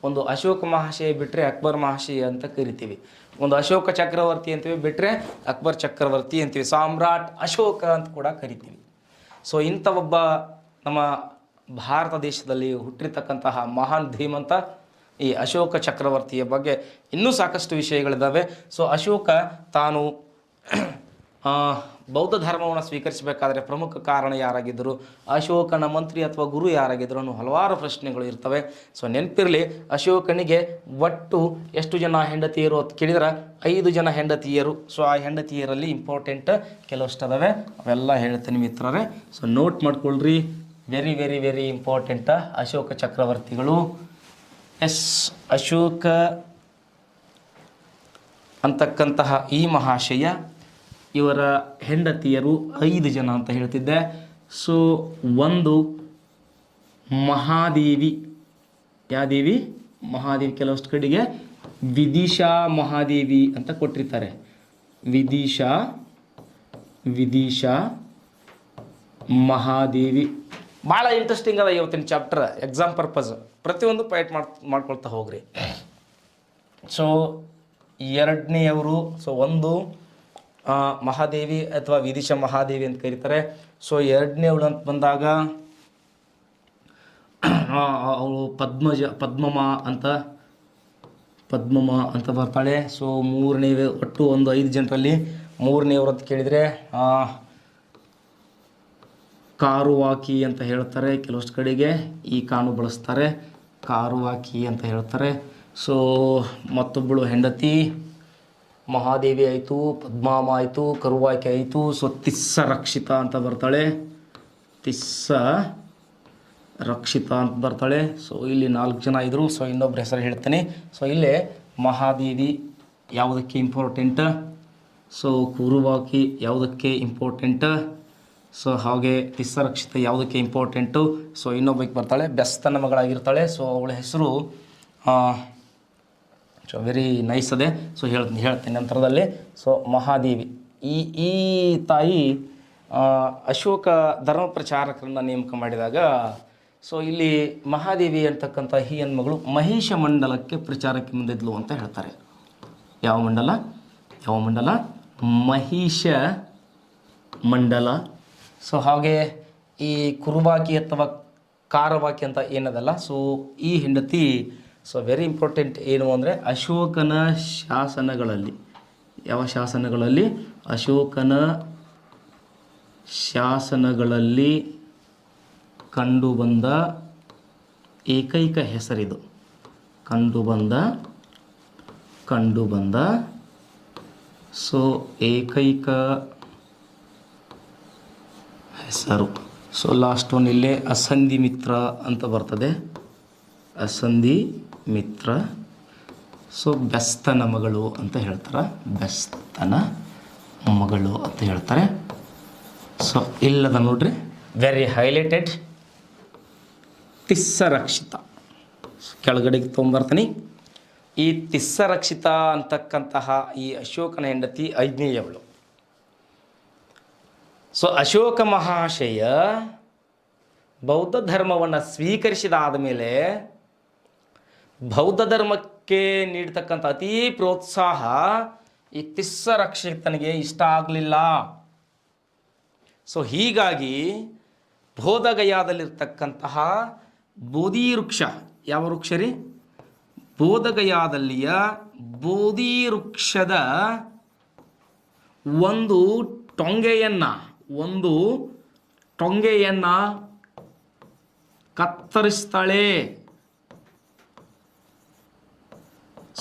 Speaker 1: ಒಂದು ಅಶೋಕ ಮಹಾಶಯ ಬಿಟ್ಟರೆ ಅಕ್ಬರ್ ಮಹಾಶಯ ಅಂತ ಕರಿತೀವಿ. ಒಂದು ಅಶೋಕ ಚಕ್ರವರ್ತಿ ಅಂತೀವಿ, ಬಿಟ್ಟರೆ ಅಕ್ಬರ್ ಚಕ್ರವರ್ತಿ ಅಂತೀವಿ. ಸಾಮ್ರಾಟ್ ಅಶೋಕ ಅಂತ ಕೂಡ ಕರಿತೀವಿ. ಸೊ ಇಂಥ ಒಬ್ಬ ನಮ್ಮ ಭಾರತ ದೇಶದಲ್ಲಿ ಹುಟ್ಟಿರ್ತಕ್ಕಂತಹ ಮಹಾನ್ ಧೀಮಂತ ಈ ಅಶೋಕ ಚಕ್ರವರ್ತಿಯ ಬಗ್ಗೆ ಇನ್ನೂ ಸಾಕಷ್ಟು ವಿಷಯಗಳಿದ್ದಾವೆ. ಸೊ ಅಶೋಕ ತಾನು ಬೌದ್ಧ ಧರ್ಮವನ್ನು ಸ್ವೀಕರಿಸಬೇಕಾದ್ರೆ ಪ್ರಮುಖ ಕಾರಣ ಯಾರಾಗಿದ್ದರು, ಅಶೋಕನ ಮಂತ್ರಿ ಅಥವಾ ಗುರು ಯಾರಾಗಿದ್ದರು ಅನ್ನೋ ಹಲವಾರು ಪ್ರಶ್ನೆಗಳು ಇರ್ತವೆ. ಸೊ ನೆನಪಿರಲಿ, ಅಶೋಕನಿಗೆ ಒಟ್ಟು ಎಷ್ಟು ಜನ ಹೆಂಡತಿಯರು ಅಂತ ಕೇಳಿದ್ರೆ 5 ಜನ ಹೆಂಡತಿಯರು. ಸೊ ಆ ಹೆಂಡತಿಯರಲ್ಲಿ ಇಂಪಾರ್ಟೆಂಟ್ ಕೆಲವಷ್ಟು ಅದಾವೆ, ಅವೆಲ್ಲ ಹೇಳ್ತೀನಿ ಮಿತ್ರರೇ. ಸೊ ನೋಟ್ ಮಾಡ್ಕೊಳ್ರಿ, very very very important. Ashoka ಚಕ್ರವರ್ತಿಗಳು. ಅಶೋಕ ಅಂತಕ್ಕಂತಹ ಈ ಮಹಾಶಯ, ಇವರ ಹೆಂಡತಿಯರು 5 ಜನ ಅಂತ ಹೇಳ್ತಿದ್ದೆ. ಸೊ ಒಂದು ಮಹಾದೇವಿ. ಯಾವ ದೇವಿ? ಮಹಾದೇವಿ. ಕೆಲವಷ್ಟು ಕಡೆಗೆ ವಿದಿಶಾ ಮಹಾದೇವಿ ಅಂತ ಕೊಟ್ಟಿರ್ತಾರೆ. ವಿದಿಶಾ ಮಹಾದೇವಿ. ಭಾಳ ಇಂಟ್ರೆಸ್ಟಿಂಗ್ ಅದ ಇವತ್ತಿನ ಚಾಪ್ಟರ್. ಎಕ್ಸಾಮ್ ಪರ್ಪಸ್ ಪ್ರತಿಯೊಂದು ಪಾಯಿಂಟ್ ಮಾಡ್ಕೊಳ್ತಾ ಹೋಗ್ರಿ. ಸೊ ಎರಡನೆಯವರು, ಸೊ ಒಂದು ಮಹಾದೇವಿ ಅಥವಾ ವಿದಿಶಾ ಮಹಾದೇವಿ ಅಂತ ಕರೀತಾರೆ. ಸೊ ಎರಡನೇವಳು ಅಂತ ಬಂದಾಗ ಅವಳು ಪದ್ಮಮ ಅಂತ ಬರ್ತಾಳೆ. ಸೊ ಮೂರನೇ, ಒಟ್ಟು ಒಂದು 5 ಜನರಲ್ಲಿ ಮೂರನೇವ್ರು ಅಂತ ಕೇಳಿದರೆ ಕಾರುವಾಕಿ ಅಂತ ಹೇಳ್ತಾರೆ. ಕೆಲವಷ್ಟು ಕಡೆಗೆ ಈ ಕಾನು ಬಳಸ್ತಾರೆ, ಕಾರುವಾಕಿ ಅಂತ ಹೇಳ್ತಾರೆ. ಸೊ ಮತ್ತೊಬ್ಬಳು ಹೆಂಡತಿ ಮಹಾದೇವಿ ಆಯಿತು, ಪದ್ಮಾಮ ಆಯಿತು, ಕರುವಾಕಿ ಆಯಿತು. ಸೊ ತಿಸ್ಸ ರಕ್ಷಿತಾ ಅಂತ ಬರ್ತಾಳೆ. ಸೊ ಇಲ್ಲಿ 4 ಜನ ಇದ್ದರು. ಸೊ ಇನ್ನೊಬ್ಬರ ಹೆಸರು ಹೇಳ್ತೀನಿ. ಸೊ ಇಲ್ಲೇ ಮಹಾದೇವಿ ಯಾವುದಕ್ಕೆ ಇಂಪಾರ್ಟೆಂಟ್, ಸೊ ಕುರುವಾಕಿ ಯಾವುದಕ್ಕೆ ಇಂಪಾರ್ಟೆಂಟ್, ಸೊ ಹಾಗೆ ತಿಸ್ಸ ರಕ್ಷಿತ ಯಾವುದಕ್ಕೆ ಇಂಪಾರ್ಟೆಂಟು. ಸೊ ಇನ್ನೊಬ್ಬಕ್ಕೆ ಬರ್ತಾಳೆ, ಬೆಸ್ತನ ಮಗಳಾಗಿರ್ತಾಳೆ. ಸೊ ಅವಳ ಹೆಸರು ಸೊ ವೆರಿ ನೈಸ್ ಅದೇ. ಸೊ ಹೇಳ್ತೀನಿ ನಂತರದಲ್ಲಿ. ಸೊ ಮಹಾದೇವಿ ಈ ತಾಯಿ ಅಶೋಕ ಧರ್ಮ ಪ್ರಚಾರಕರನ್ನು ನೇಮಕ ಮಾಡಿದಾಗ, ಸೊ ಇಲ್ಲಿ ಮಹಾದೇವಿ ಅಂತಕ್ಕಂಥ ಈ ಹೆಣ್ಮಗಳು ಮಹಿಷ ಮಂಡಲಕ್ಕೆ ಪ್ರಚಾರಕ್ಕೆ ಮುಂದಿದ್ಲು ಅಂತ ಹೇಳ್ತಾರೆ. ಯಾವ ಮಂಡಲ? ಮಹಿಷ ಮಂಡಲ. ಸೊ ಹಾಗೆ ಈ ಕುರುಬಾಕಿ ಅಥವಾ ಕಾರವಾಕಿ ಅಂತ ಏನದಲ್ಲ, ಸೊ ಈ ಹೆಂಡತಿ ಸೊ ವೆರಿ ಇಂಪಾರ್ಟೆಂಟ್. ಏನು ಅಂದರೆ ಅಶೋಕನ ಶಾಸನಗಳಲ್ಲಿ, ಯಾವ ಶಾಸನಗಳಲ್ಲಿ? ಅಶೋಕನ ಶಾಸನಗಳಲ್ಲಿ ಕಂಡುಬಂದ ಏಕೈಕ ಹೆಸರಿದು. ಕಂಡು ಬಂದ ಸೊ ಏಕೈಕ ಹೆಸರು. ಸೊ ಲಾಸ್ಟ್ ಒನ್ ಇಲ್ಲೇ ಅಸಂಧಿ ಮಿತ್ರ ಅಂತ ಬರ್ತದೆ, ಅಸಂಧಿ ಮಿತ್ರ. ಸೊ ಬೆಸ್ತನ ಮಗಳು ಅಂತ ಹೇಳ್ತಾರೆ, ಬೆಸ್ತನ ಮಗಳು ಅಂತ ಹೇಳ್ತಾರೆ. ಸೊ ಇಲ್ಲದ ನೋಡ್ರಿ ವೆರಿ ಹೈಲೈಟೆಡ್ ತಿಸ್ಸರಕ್ಷಿತ. ಕೆಳಗಡೆಗೆ ತೊಗೊಂಬರ್ತೀನಿ. ಈ ತಿಸ್ಸರಕ್ಷಿತ ಅಂತಕ್ಕಂತಹ ಈ ಅಶೋಕನ ಹೆಂಡತಿ ಐಜ್ಞೇಯವಳು. ಸೊ ಅಶೋಕ ಮಹಾಶಯ ಬೌದ್ಧ ಧರ್ಮವನ್ನು ಸ್ವೀಕರಿಸಿದಾದ ಮೇಲೆ ಬೌದ್ಧ ಧರ್ಮಕ್ಕೆ ನೀಡ್ತಕ್ಕಂಥ ಅತೀ ಪ್ರೋತ್ಸಾಹ ಈ ತಿಸ್ಸರಕ್ಷಿತನಿಗೆ ಇಷ್ಟ ಆಗಲಿಲ್ಲ. ಸೊ ಹೀಗಾಗಿ ಬೋಧಗಯಾದಲ್ಲಿರ್ತಕ್ಕಂತಹ ಬೋಧಿ ವೃಕ್ಷ, ಯಾವ ವೃಕ್ಷ ರೀ? ಬೋಧಗಯಾದಲ್ಲಿಯ ಬೋಧಿ ವೃಕ್ಷದ ಒಂದು ಟೊಂಗೆಯನ್ನು ಕತ್ತರಿಸ್ತಾಳೆ.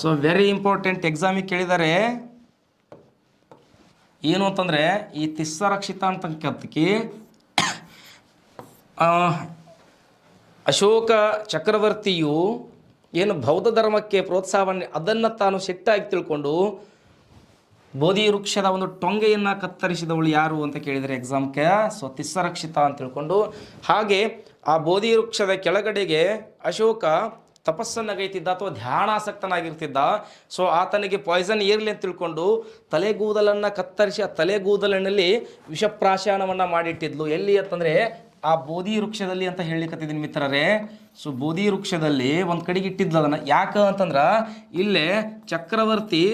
Speaker 1: ಸೊ ವೆರಿ ಇಂಪಾರ್ಟೆಂಟ್, ಎಕ್ಸಾಮಿಗೆ ಕೇಳಿದರೆ ಏನು ಅಂತಂದರೆ ಈ ತಿಸ್ಸರಕ್ಷಿತ ಅಂತಕ್ಕಂಥಕ್ಕೆ ಅಶೋಕ ಚಕ್ರವರ್ತಿಯು ಏನು ಬೌದ್ಧ ಧರ್ಮಕ್ಕೆ ಪ್ರೋತ್ಸಾಹವನ್ನು ಅದನ್ನು ತಾನು ಸಿಟ್ಟಾಗಿ ತಿಳ್ಕೊಂಡು ಬೋಧಿ ವೃಕ್ಷದ ಒಂದು ಟೊಂಗೆಯನ್ನು ಕತ್ತರಿಸಿದವಳು ಯಾರು ಅಂತ ಕೇಳಿದರೆ ಎಕ್ಸಾಮ್ಗೆ ಸೊ ತಿಸ್ಸರಕ್ಷಿತ ಅಂತ ತಿಳ್ಕೊಂಡು, ಹಾಗೆ ಆ ಬೋಧಿ ವೃಕ್ಷದ ಕೆಳಗಡೆಗೆ ಅಶೋಕ ತಪಸ್ಸನ್ನಗೈತಿದ್ದ ಅಥವಾ ಧ್ಯಾನಾಸಕ್ತನಾಗಿರ್ತಿದ್ದ. ಸೊ ಆತನಿಗೆ ಪಾಯ್ಸನ್ ಏರ್ಲಿ ಅಂತ ತಿಳ್ಕೊಂಡು ತಲೆಗೂದಲನ್ನು ಕತ್ತರಿಸಿ ಆ ತಲೆಗೂದಲಿನಲ್ಲಿ ವಿಷಪ್ರಾಶಾನವನ್ನು ಮಾಡಿಟ್ಟಿದ್ಲು. ಎಲ್ಲಿ ಅಂತಂದರೆ ಆ ಬೋಧಿ ವೃಕ್ಷದಲ್ಲಿ ಅಂತ ಹೇಳಿಕತ್ತಿದ್ದೀನಿ ಮಿತ್ರರೇ. ಸೊ ಬೋಧಿ ವೃಕ್ಷದಲ್ಲಿ ಒಂದು ಕಡೆಗೆ ಇಟ್ಟಿದ್ಲು ಅದನ್ನು. ಯಾಕೆ ಅಂತಂದ್ರೆ ಇಲ್ಲೇ ಚಕ್ರವರ್ತಿ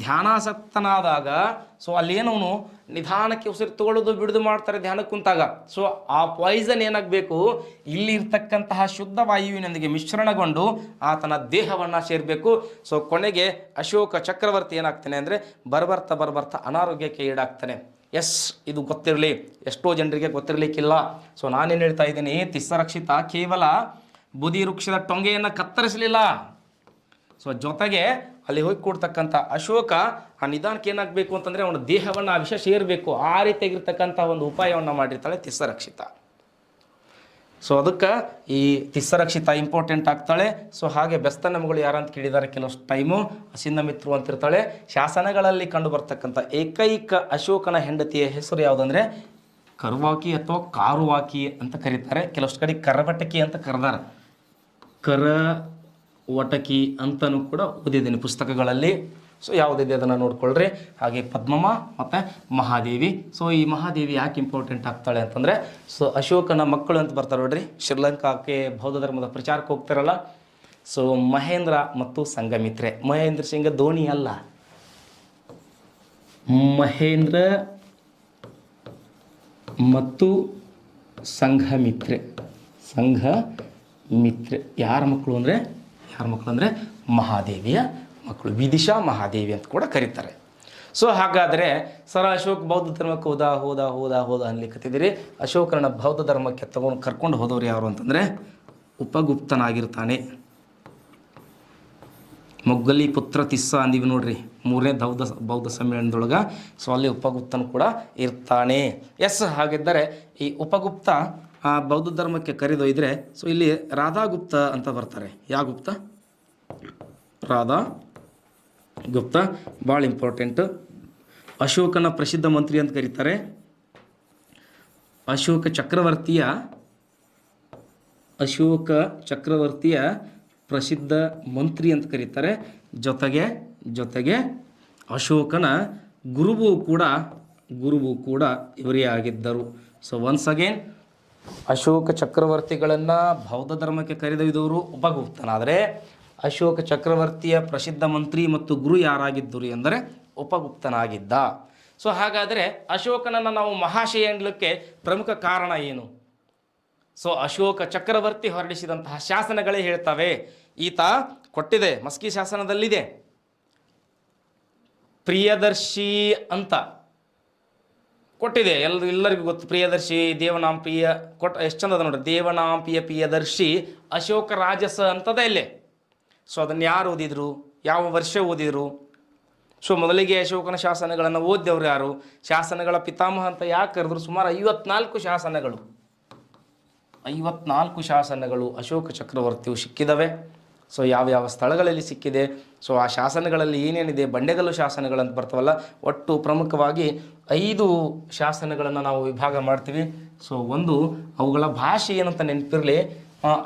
Speaker 1: ಧ್ಯಾನಾಸಕ್ತನಾದಾಗ ಸೊ ಅಲ್ಲೇನವನು ನಿಧಾನಕ್ಕೆ ಉಸಿರು ತಗೊಳ್ಳೋದು ಬಿಡುದು ಮಾಡ್ತಾರೆ ಧ್ಯಾನಕ್ಕೆ ಕುಂತಾಗ. ಸೊ ಆ ಪಾಯ್ಸನ್ ಏನಾಗಬೇಕು, ಇಲ್ಲಿ ಇರ್ತಕ್ಕಂತಹ ಶುದ್ಧ ವಾಯುವಿನೊಂದಿಗೆ ಮಿಶ್ರಣಗೊಂಡು ಆತನ ದೇಹವನ್ನು ಸೇರಬೇಕು. ಸೊ ಕೊನೆಗೆ ಅಶೋಕ ಚಕ್ರವರ್ತಿ ಏನಾಗ್ತಾನೆ ಅಂದರೆ ಬರ್ಬರ್ತಾ ಅನಾರೋಗ್ಯಕ್ಕೆ ಈಡಾಗ್ತಾನೆ. ಎಸ್, ಇದು ಗೊತ್ತಿರಲಿ, ಎಷ್ಟೋ ಜನರಿಗೆ ಗೊತ್ತಿರಲಿಕ್ಕಿಲ್ಲ. ಸೊ ನಾನೇನು ಹೇಳ್ತಾ ಇದ್ದೀನಿ, ತಿಸ್ಸರಕ್ಷಿತ ಕೇವಲ ಬೋಧಿ ವೃಕ್ಷದ ಟೊಂಗೆಯನ್ನು ಕತ್ತರಿಸಲಿಲ್ಲ. ಸೊ ಜೊತೆಗೆ ಅಲ್ಲಿ ಹೋಗಿ ಕೊಡ್ತಕ್ಕಂಥ ಅಶೋಕ ಆ ನಿಧಾನಕ್ಕೆ ಏನಾಗಬೇಕು ಅಂತಂದರೆ ಅವನ ದೇಹವನ್ನು ಆ ವಿಷ ಸೇರಬೇಕು, ಆ ರೀತಿಯಾಗಿರ್ತಕ್ಕಂಥ ಒಂದು ಉಪಾಯವನ್ನು ಮಾಡಿರ್ತಾಳೆ ತಿಸ್ಸರಕ್ಷಿತ. ಸೊ ಅದಕ್ಕೆ ಈ ತಿಸ್ಸರಕ್ಷಿತ ಇಂಪಾರ್ಟೆಂಟ್ ಆಗ್ತಾಳೆ. ಸೊ ಹಾಗೆ ಬೆಸ್ತನ ಮಗಳು ಯಾರಂತ ಕೇಳಿದ್ದಾರೆ ಕೆಲವಷ್ಟು ಟೈಮು, ಅಸಿಂಧ ಮಿತ್ರು ಅಂತಿರ್ತಾಳೆ. ಶಾಸನಗಳಲ್ಲಿ ಕಂಡು ಬರ್ತಕ್ಕಂಥ ಏಕೈಕ ಅಶೋಕನ ಹೆಂಡತಿಯ ಹೆಸರು ಯಾವುದಂದರೆ ಕರ್ವಾಕಿ ಅಥವಾ ಕಾರುವಾಕಿ ಅಂತ ಕರೀತಾರೆ. ಕೆಲವಷ್ಟು ಕಡೆ ಕರವಟಕಿ ಅಂತ ಕರೆದಾರೆ, ಕರವಟಕಿ ಅಂತಲೂ ಕೂಡ ಓದಿದ್ದೀನಿ ಪುಸ್ತಕಗಳಲ್ಲಿ. ಸೊ ಯಾವುದಿದೆ ಅದನ್ನು ನೋಡ್ಕೊಳ್ರಿ. ಹಾಗೆ ಪದ್ಮಮ್ಮ ಮತ್ತು ಮಹಾದೇವಿ. ಸೊ ಈ ಮಹಾದೇವಿ ಯಾಕೆ ಇಂಪಾರ್ಟೆಂಟ್ ಆಗ್ತಾಳೆ ಅಂತಂದರೆ ಸೊ ಅಶೋಕನ ಮಕ್ಕಳು ಅಂತ ಬರ್ತಾರೆ ನೋಡ್ರಿ, ಶ್ರೀಲಂಕಾಕ್ಕೆ ಬೌದ್ಧ ಧರ್ಮದ ಪ್ರಚಾರಕ್ಕೆ ಹೋಗ್ತಾರಲ್ಲ. ಸೊ ಮಹೇಂದ್ರ ಮತ್ತು ಸಂಘಮಿತ್ರೆ. ಮಹೇಂದ್ರ ಸಿಂಗ್ ಧೋನಿ ಅಲ್ಲ, ಮಹೇಂದ್ರ ಮತ್ತು ಸಂಘಮಿತ್ರೆ. ಯಾರ ಮಕ್ಕಳು ಅಂದರೆ ಮಹಾದೇವಿಯ ಮಕ್ಕಳು, ವಿದಿಶಾ ಮಹಾದೇವಿ ಅಂತ ಕೂಡ ಕರೀತಾರೆ. ಸೊ ಹಾಗಾದರೆ ಸರ ಅಶೋಕ್ ಬೌದ್ಧ ಧರ್ಮಕ್ಕೆ ಹೋದ ಅನ್ಲಿಕ್ಕತ್ತಿದ್ದೀರಿ. ಅಶೋಕನ ಬೌದ್ಧ ಧರ್ಮಕ್ಕೆ ಕರ್ಕೊಂಡು ಹೋದವ್ರು ಯಾರು ಅಂತಂದರೆ ಉಪಗುಪ್ತನಾಗಿರ್ತಾನೆ. ಮೊಗ್ಗಲಿ ಪುತ್ರ ತಿಸ್ಸ ಅಂದಿವಿ ನೋಡ್ರಿ 3ನೇ ಬೌದ್ಧ ಸಮ್ಮೇಳನದೊಳಗೆ. ಸೊ ಅಲ್ಲಿ ಉಪಗುಪ್ತನು ಕೂಡ ಇರ್ತಾನೆ. ಎಸ್, ಹಾಗಿದ್ದರೆ ಈ ಉಪಗುಪ್ತ ಬೌದ್ಧ ಧರ್ಮಕ್ಕೆ ಕರೆದೊಯ್ದರೆ ಸೊ ಇಲ್ಲಿ ರಾಧಾಗುಪ್ತ ಅಂತ ಬರ್ತಾರೆ. ಯಾವ ಗುಪ್ತ? ರಾಧಾ ಗುಪ್ತ, ಭಾಳ ಇಂಪಾರ್ಟೆಂಟು. ಅಶೋಕನ ಪ್ರಸಿದ್ಧ ಮಂತ್ರಿ ಅಂತ ಕರೀತಾರೆ. ಅಶೋಕ ಚಕ್ರವರ್ತಿಯ ಪ್ರಸಿದ್ಧ ಮಂತ್ರಿ ಅಂತ ಕರೀತಾರೆ. ಜೊತೆಗೆ ಅಶೋಕನ ಗುರುವು ಕೂಡ ಇವರೇ ಆಗಿದ್ದರು. ಸೊ ಒನ್ಸ್ ಅಗೇನ್ ಅಶೋಕ ಚಕ್ರವರ್ತಿಗಳನ್ನು ಬೌದ್ಧ ಧರ್ಮಕ್ಕೆ ಕರೆದೊಯ್ದವರು ಉಪಗುಪ್ತನಾದರೆ ಅಶೋಕ ಚಕ್ರವರ್ತಿಯ ಪ್ರಸಿದ್ಧ ಮಂತ್ರಿ ಮತ್ತು ಗುರು ಯಾರಾಗಿದ್ದರು ಎಂದರೆ ಉಪಗುಪ್ತನಾಗಿದ್ದ. ಸೊ ಹಾಗಾದರೆ ಅಶೋಕನನ್ನು ನಾವು ಮಹಾಶಯ ಎನ್ನಲಿಕ್ಕೆ ಪ್ರಮುಖ ಕಾರಣ ಏನು? ಸೊ ಅಶೋಕ ಚಕ್ರವರ್ತಿ ಹೊರಡಿಸಿದಂತಹ ಶಾಸನಗಳೇ ಹೇಳ್ತವೆ. ಈತ ಕೊಟ್ಟಿದೆ, ಮಸ್ಕಿ ಶಾಸನದಲ್ಲಿದೆ, ಪ್ರಿಯದರ್ಶಿ ಅಂತ ಕೊಟ್ಟಿದೆ. ಎಲ್ಲರಿಗೂ ಗೊತ್ತು ಪ್ರಿಯದರ್ಶಿ, ದೇವನಾಂಪಿಯ ಎಷ್ಟು ಚಂದ ಅದ ನೋಡ್ರಿ, ದೇವನಾಂಪಿಯ ಪ್ರಿಯದರ್ಶಿ ಅಶೋಕ ರಾಜಸ ಅಂತದ ಇಲ್ಲಿ. ಸೊ ಅದನ್ನು ಯಾರು ಓದಿದರು, ಯಾವ ವರ್ಷ ಓದಿದರು? ಸೊ ಮೊದಲಿಗೆ ಅಶೋಕನ ಶಾಸನಗಳನ್ನು ಓದಿದವರು ಯಾರು? ಶಾಸನಗಳ ಪಿತಾಮಹ ಅಂತ ಯಾಕೆ ಕರೆದ್ರು? ಸುಮಾರು 54 ಶಾಸನಗಳು, 54 ಶಾಸನಗಳು ಅಶೋಕ ಚಕ್ರವರ್ತಿಯು ಸಿಕ್ಕಿದವೆ. ಸೊ ಯಾವ್ಯಾವ ಸ್ಥಳಗಳಲ್ಲಿ ಸಿಕ್ಕಿದೆ, ಸೊ ಆ ಶಾಸನಗಳಲ್ಲಿ ಏನೇನಿದೆ, ಬಂಡೆಗಲ್ಲು ಶಾಸನಗಳಂತ ಬರ್ತವಲ್ಲ, ಒಟ್ಟು ಪ್ರಮುಖವಾಗಿ 5 ಶಾಸನಗಳನ್ನು ನಾವು ವಿಭಾಗ ಮಾಡ್ತೀವಿ. ಸೊ ಒಂದು, ಅವುಗಳ ಭಾಷೆ ಏನಂತ ನೆನಪಿರಲಿ.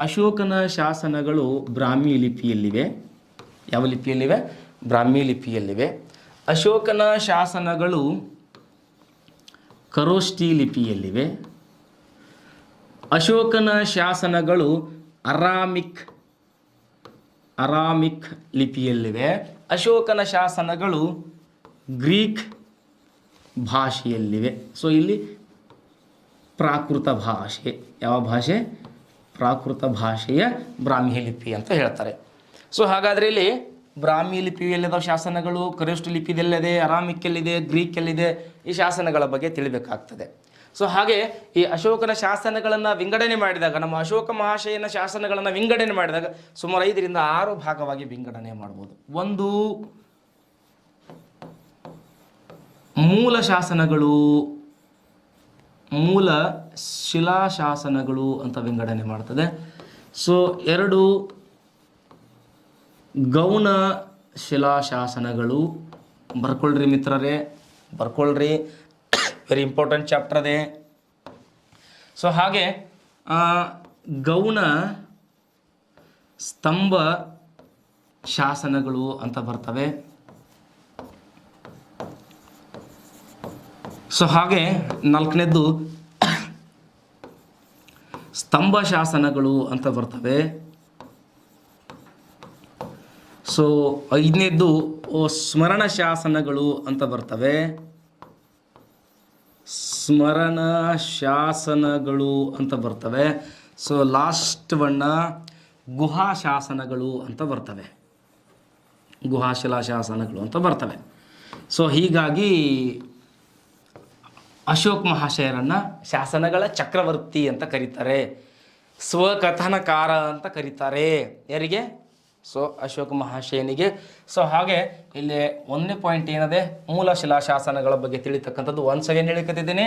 Speaker 1: ಅಶೋಕನ ಶಾಸನಗಳು ಬ್ರಾಹ್ಮಿ ಲಿಪಿಯಲ್ಲಿವೆ. ಯಾವ ಲಿಪಿಯಲ್ಲಿವೆ? ಬ್ರಾಹ್ಮಿ ಲಿಪಿಯಲ್ಲಿವೆ. ಅಶೋಕನ ಶಾಸನಗಳು ಖರೋಷ್ಠಿ ಲಿಪಿಯಲ್ಲಿವೆ. ಅಶೋಕನ ಶಾಸನಗಳು ಅರಾಮಿಕ್ ಲಿಪಿಯಲ್ಲಿವೆ. ಅಶೋಕನ ಶಾಸನಗಳು ಗ್ರೀಕ್ ಭಾಷೆಯಲ್ಲಿವೆ. ಸೊ ಇಲ್ಲಿ ಪ್ರಾಕೃತ ಭಾಷೆ, ಯಾವ ಭಾಷೆ? ಪ್ರಾಕೃತ ಭಾಷೆಯ ಬ್ರಾಹ್ಮಿ ಲಿಪಿ ಅಂತ ಹೇಳ್ತಾರೆ. ಸೊ ಹಾಗಾದರೆ ಇಲ್ಲಿ ಬ್ರಾಹ್ಮಿ ಲಿಪಿಯಲ್ಲಿದ್ದ ಶಾಸನಗಳು, ಖರೋಷ್ಠಿ ಲಿಪಿಯಲ್ಲಿದೆ, ಅರಾಮಿಕ್ಕಲ್ಲಿದೆ, ಗ್ರೀಕಲ್ಲಿದೆ. ಈ ಶಾಸನಗಳ ಬಗ್ಗೆ ತಿಳಿಬೇಕಾಗ್ತದೆ. ಸೊ ಹಾಗೆ ಈ ಅಶೋಕನ ಶಾಸನಗಳನ್ನು ವಿಂಗಡಣೆ ಮಾಡಿದಾಗ, ನಮ್ಮ ಅಶೋಕ ಮಹಾಶಯನ ಶಾಸನಗಳನ್ನು ವಿಂಗಡಣೆ ಮಾಡಿದಾಗ ಸುಮಾರು 5 ರಿಂದ 6 ಭಾಗವಾಗಿ ವಿಂಗಡಣೆ ಮಾಡ್ಬೋದು. ಒಂದು, ಮೂಲ ಶಾಸನಗಳು, ಮೂಲ ಶಿಲಾಶಾಸನಗಳು ಅಂತ ವಿಂಗಡಣೆ ಮಾಡ್ತದೆ. ಸೊ 2 ಗೌಣ ಶಿಲಾಶಾಸನಗಳು. ಬರ್ಕೊಳ್ರಿ ಮಿತ್ರರೇ, ಬರ್ಕೊಳ್ರಿ, ವೆರಿ ಇಂಪಾರ್ಟೆಂಟ್ ಚಾಪ್ಟರ್ ಅದೇ. ಸೊ ಹಾಗೆ ಗೌಣ ಸ್ತಂಭ ಶಾಸನಗಳು ಅಂತ ಬರ್ತವೆ. ಸೊ ಹಾಗೆ 4ನೇದ್ದು ಸ್ತಂಭ ಶಾಸನಗಳು ಅಂತ ಬರ್ತವೆ. ಸೊ 5ನೇದ್ದು ಸ್ಮರಣ ಶಾಸನಗಳು ಅಂತ ಬರ್ತವೆ. ಸ್ಮರಣ ಶಾಸನಗಳು ಅಂತ ಬರ್ತವೆ. ಸೊ ಲಾಸ್ಟ್ ಬಣ್ಣ ಗುಹಾ ಶಾಸನಗಳು ಅಂತ ಬರ್ತವೆ. ಗುಹಾಶಿಲಾ ಶಾಸನಗಳು ಅಂತ ಬರ್ತವೆ. ಸೊ ಹೀಗಾಗಿ ಅಶೋಕ್ ಮಹಾಶಯರನ್ನು ಶಾಸನಗಳ ಚಕ್ರವರ್ತಿ ಅಂತ ಕರೀತಾರೆ, ಸ್ವಕಥನಕಾರ ಅಂತ ಕರೀತಾರೆ. ಯಾರಿಗೆ? ಸೊ ಅಶೋಕ ಮಹಾಶಯನಿಗೆ. ಸೊ ಹಾಗೆ ಇಲ್ಲಿ 1ನೇ ಪಾಯಿಂಟ್ ಏನದೆ, ಮೂಲ ಶಿಲಾಶಾಸನಗಳ ಬಗ್ಗೆ ತಿಳಿತಕ್ಕಂಥದ್ದು. ಒನ್ಸ್ ಅಗೇನ್ ಹೇಳಿಕತ್ತಿದ್ದೀನಿ,